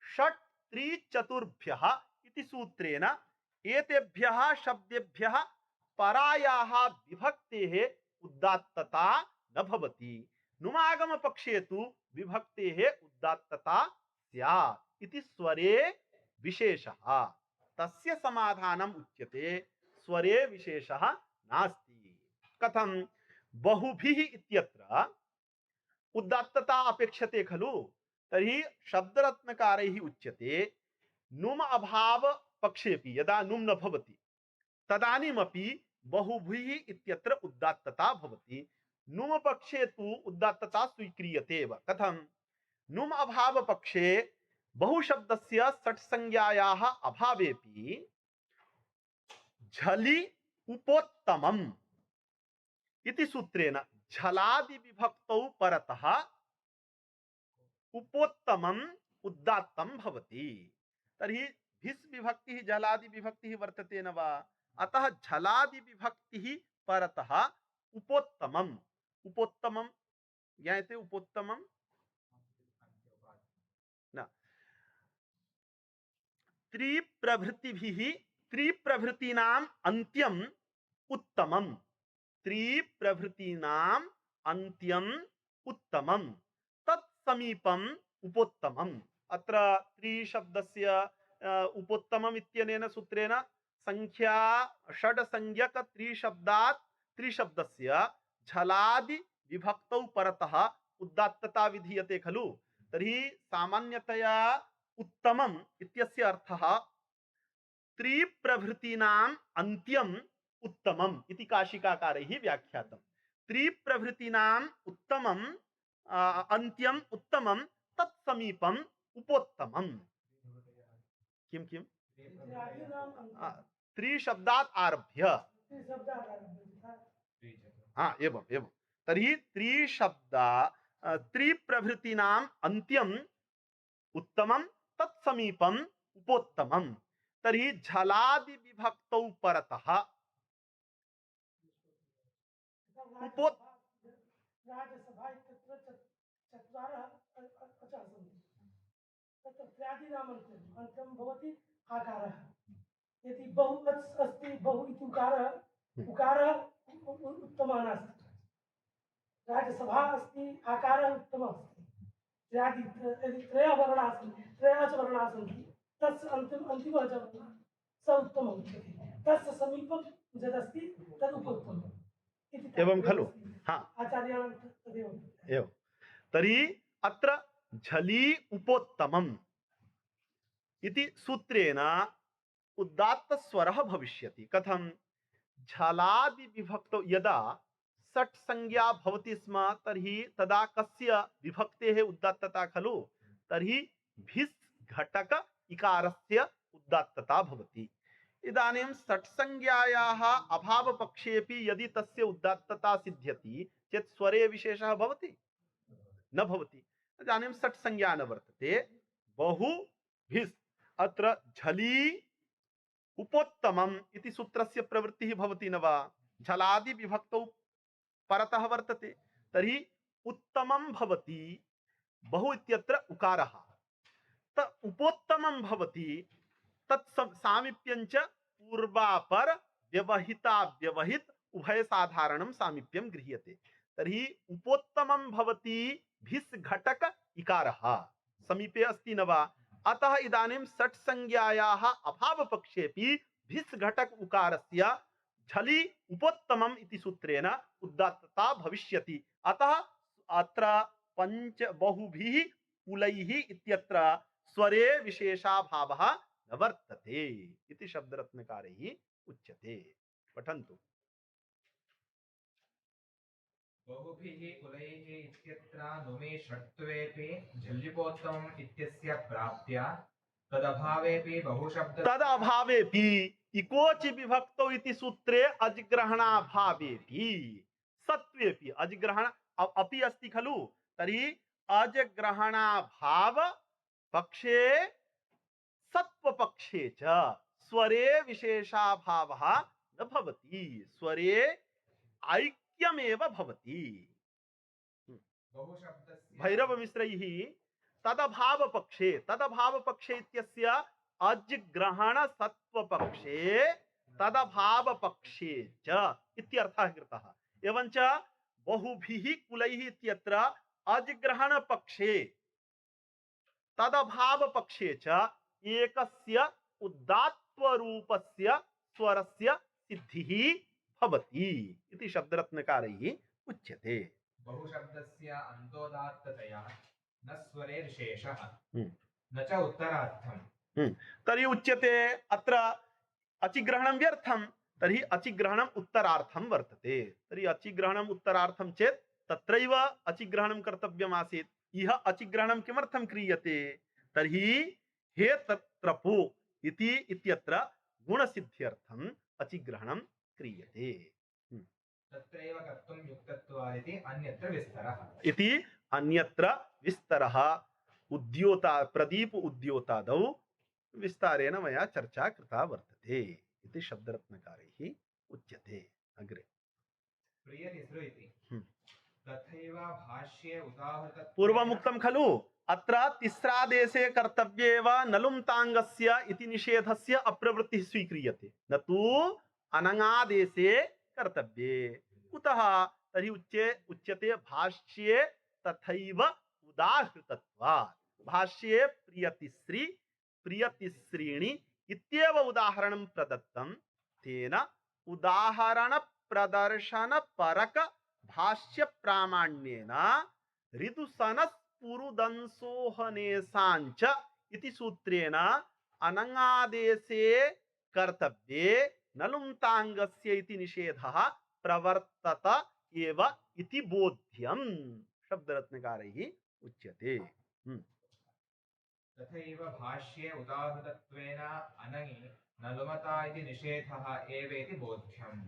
षट् त्रिचतुर्भ्यः इति सूत्रेण एतेभ्यः शब्देभ्यः परायाः विभक्तेः उदात्तता न भवति। नुमागम पक्षे तु विभक्तेः उदात्तता स्यात् इति स्वरे विशेषः। तस्य समाधानम् उच्यते स्वरे विशेषः नास्ति। कथं बहुभिः इत्यत्र उदात्तता अपेक्षते खलु, तर्हि शब्दरत्नकारैः उच्यते नुम अभाव पक्षेपि यदा नुम् न भवति तदानीमपि बहुभिः इत्यत्र उदात्तता भवति। नुम पक्षे तु उदात्तता स्वीक्रियते एव। कथं नुम अभाव पक्षे बहुशब्दस्य षट् संज्ञायाः अभावेपि झलि उपोत्तमम् इति सूत्रेण झलादि विभक्तौ परतः उपोत्तमम् उदात्तं भवति। तर्हि भिस् विभक्तिः झलादि विभक्तिः वर्तते न वा, अतः झलादि विभक्तिः परतः उपोत्तमम् उपोत्तमं ज्ञायते। उपोत्तमं न त्रिप्रभृतिभिः त्रिप्रभृतीनाम् अन्त्यम् उत्तमम् त्रिप्रभृतीनाम् अन्त्यम् उत्तमम् तत्समीपम् उपोत्तमम्। अत्र त्रिशब्दस्य उपोत्तमम् इत्यनेन सूत्रेण संख्या षड् संज्ञक त्रिशब्दात् त्रिशब्दस्य झलादि विभक्तौ परतः उदात्तता विधीयते खलु। तर्हि सामान्यतया उत्तमम् इत्यस्य अर्थः त्रिप्रभृतीनाम् अन्त्यम् उत्तमम् इति काशिकाकारैः व्याख्यातम्। त्रिप्रभृतीनाम् उत्तमम् अन्त्यम् उत्तमम् तत्समीपम् उपोत्तमम्। किं किं त्रिशब्दात् आरभ्य एवं एवं। तर्हि त्रिप्रभृतीनाम् अन्त्यम् उत्तमम् तत्समीपम् उपोत्तमम्। तर्हि झलादि विभक्तौ परतः यदि बहु अस्ति बहु इति उकारः उकारः उत्तमः नास्ति। राजसभा अस्ति आकारः उत्तमः अस्ति। यदि त्रयः वर्णाः सन्ति त्रयः च वर्णाः सन्ति तस्य अन्तिमः च वर्णः स उत्तमः उच्यते। तस्य समीपम् यदस्ति तदुपोत्तमम् इति एवं खलु? हाँ, आचार्याणां तदेव एवं तर्हि अत्र झली उपोत्तमम् इति सूत्रेण उदात्तस्वरः भविष्यति। कथं? झलादि विभक्तौ यदा षट् संज्ञा भवति स्म तर्हि तदा कस्य विभक्तेः उदात्तता खलु? तर्हि भिस् घटक इकारस्य उदात्तता भवति। इदानीं षट् संज्ञायाः अभावपक्षेपि यदि तस्य उदात्तता सिद्ध्यति चेत् स्वरे विशेषः भवति? न भवति। इदानीं षट् संज्ञा न वर्तते, बहुभिस्। अत्र झली उपोत्तमम् इति सूत्रस्य प्रवृत्तिः भवति न वा? झलादि विभक्तौ परतः वर्तते, तर्हि उत्तमं भवति। बहु इत्यत्र उकारः, त उपोत्तमं भवति। तत् सामीप्यञ्च पूर्वापर व्यवहिताव्यवहित उभय साधारणं सामीप्यं गृह्यते। तर्हि उपोत्तमं भवति भिस् घटक इकारः समीपे अस्ति न वा? अतः इदानीं षट् संज्ञायाः अभावपक्षेपि भिस् घटक उकारस्य झलि उपोत्तमम् इति सूत्रेण उदात्तता भविष्यति। अतः अत्र पंच बहुभिः कुलैः इत्यत्र स्वरे विशेषाभावः न वर्तते इति शब्दरत्नकारैः उच्यते। पठन्तु। बहुभिः कुलैः इत्यत्र नुमि षट्त्वेपि झल्युपोत्तमम् इत्यस्य प्राप्त्या तदभावेपि बहुशब्द तदभावेपि इकोचि विभक्तौ इति सूत्रे अजग्रहणाभावेपि सत्वेपि अजग्रहण अपि अस्ति खलु? तर्हि अजग्रहणाभाव पक्षे सत्वपक्षे च स्वरे विशेषाभावः न भवति, स्वरे ऐक्यमेव भवति। भैरवमिश्रैः तदभावपक्षे, तदभावपक्षे इत्यस्य अजग्रहण सत्वपक्षे तदभावपक्षे च इत्यर्थः कृतः। एवञ्च बहुभिः कुलैः इत्यत्र अजग्रहण पक्षे तदभावपक्षे च एकस्य उदात्तरूपस्य स्वरस्य सिद्धिः भवति इति शब्दरत्नकारैः उच्यते। बहुशब्दस्य अन्तोदात्ततया न स्वरे विशेषः न च उत्तरार्थम्। तर्हि उच्यते अत्र अचिग्रहणं व्यर्थं, तर्हि अचिग्रहणम् उत्तरार्थं वर्तते। तर्हि अचिग्रहणम् उत्तरार्थं चेत् तत्रैव अचिग्रहणं कर्तव्यम् आसीत्। इह अचिग्रहणं किमर्थं क्रियते? तर्हि हे तत्रपो इति इत्यत्र गुणसिद्ध्यर्थम् अचिग्रहणं क्रियते। तत्रैव कर्तुं युक्तत्वादिति अन्यत्र विस्तरः इति अन्यत्र विस्तरः उद्योता प्रदीप उद्योतादौ विस्तारेण मया चर्चा कृता वर्तते इति शब्दरत्नकारैः उच्यते। अग्रे प्रियतिसृ इति तथैव भाष्ये उदाहृत पूर्वमुक्तं खलु? अत्र तिस्रादेशे कर्तव्ये वा नलुम्ताङ्गस्य इति निषेधस्य अप्रवृत्तिः स्वीक्रियते, न तु अनङादेशे कर्तव्ये। कुतः? तर्हि उच्यते भाष्ये तथैव उदाहृतत्वात्। भाष्ये प्रियतिस्री प्रियतिस्रीणि इत्येव उदाहरणं प्रदत्तं, तेन उदाहरण प्रदर्शन परक भाष्य प्रामाण्येन ऋतुसनस्पुरुदंसोहनेसाञ्च इति सूत्रेण अनङादेशे कर्तव्ये नलुम्ताङ्गस्य इति निषेधः प्रवर्तत एव इति बोध्यम् शब्दरत्नकारैः उच्यते। तथैव भाष्ये उदाहृतत्वेन अनङि न लुमता इति निषेधः एवेति बोध्यम्।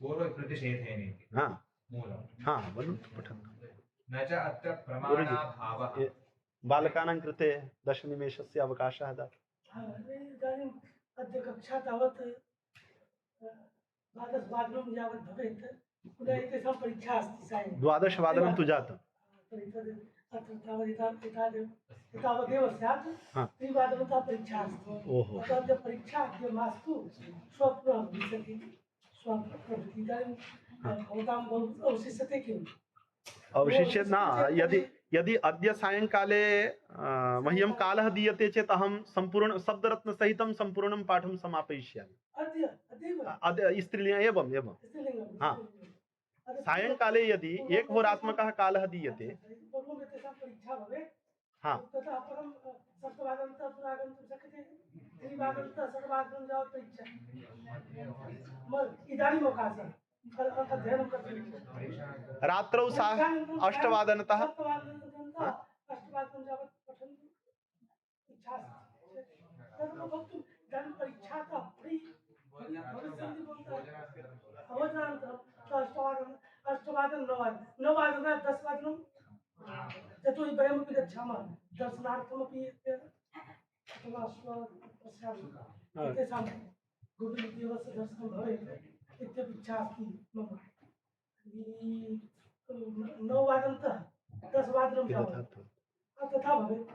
पूर्वप्रतिषेधेन मूलम् न च अत्र प्रमाणाभावः। बालकानां कृते 10 निमेषस्य अवकाशः दत्तः। इदानीम् अद्य कक्षा तावत् 12 यावत् भवेत्। पुनः एतेषां परीक्षा अस्ति सायं 12 तु जातम्। तावदेव स्यात्। 3 परीक्षा अस्ति। अद्य परीक्षा अद्य मास्तु श्वः भविष्यति। इदानीं भवतां बहु अवशिष्यते किम्? अवशिष्य न, यदि यदि अद्य सायंकाले मह्यं कालः दीयते चेत् अहं सम्पूर्ण शब्दरत्नसहितं सम्पूर्णं पाठं समापयिष्यामि। अद्य अद्यैव अद्य स्त्रीलिङ्ग एवं एवं स्त्रीलिङ्गं हाँ। स्त्रीलिङ्गं। सायंकाले यदि एकहोरात्मकः कालः दीयते, पूर्वं तेषां परीक्षा भवेत्, हाँ ततः परं सप्तवादनतः पुनरागन्तुं शक्यते, त्रिवादनतः षड्वादनं यावत् परीक्षा। इदानीम् अवकाशः अध्ययनं कर्तुं। रात्रौ अष्टवादनतः सप्तवादनतः अष्टवादनं यावत् पठन्तु इच्छा अस्ति चेत् तदनु वक्तुम् इदानीं परीक्षातः भविष्यन्ति भवन्तः अवधानान्तरम् अष्टवादनं नववादनात् 10 यतोहि वयमपि गच्छामः दर्शनार्थमपि अथवा पश्यामः तेषां गोविन्ददेवस्य दर्शनं भवेत् इत्यपि इच्छा अस्ति मम। 9 वादनतः 10 वादनं यावत् तथा भवेत्।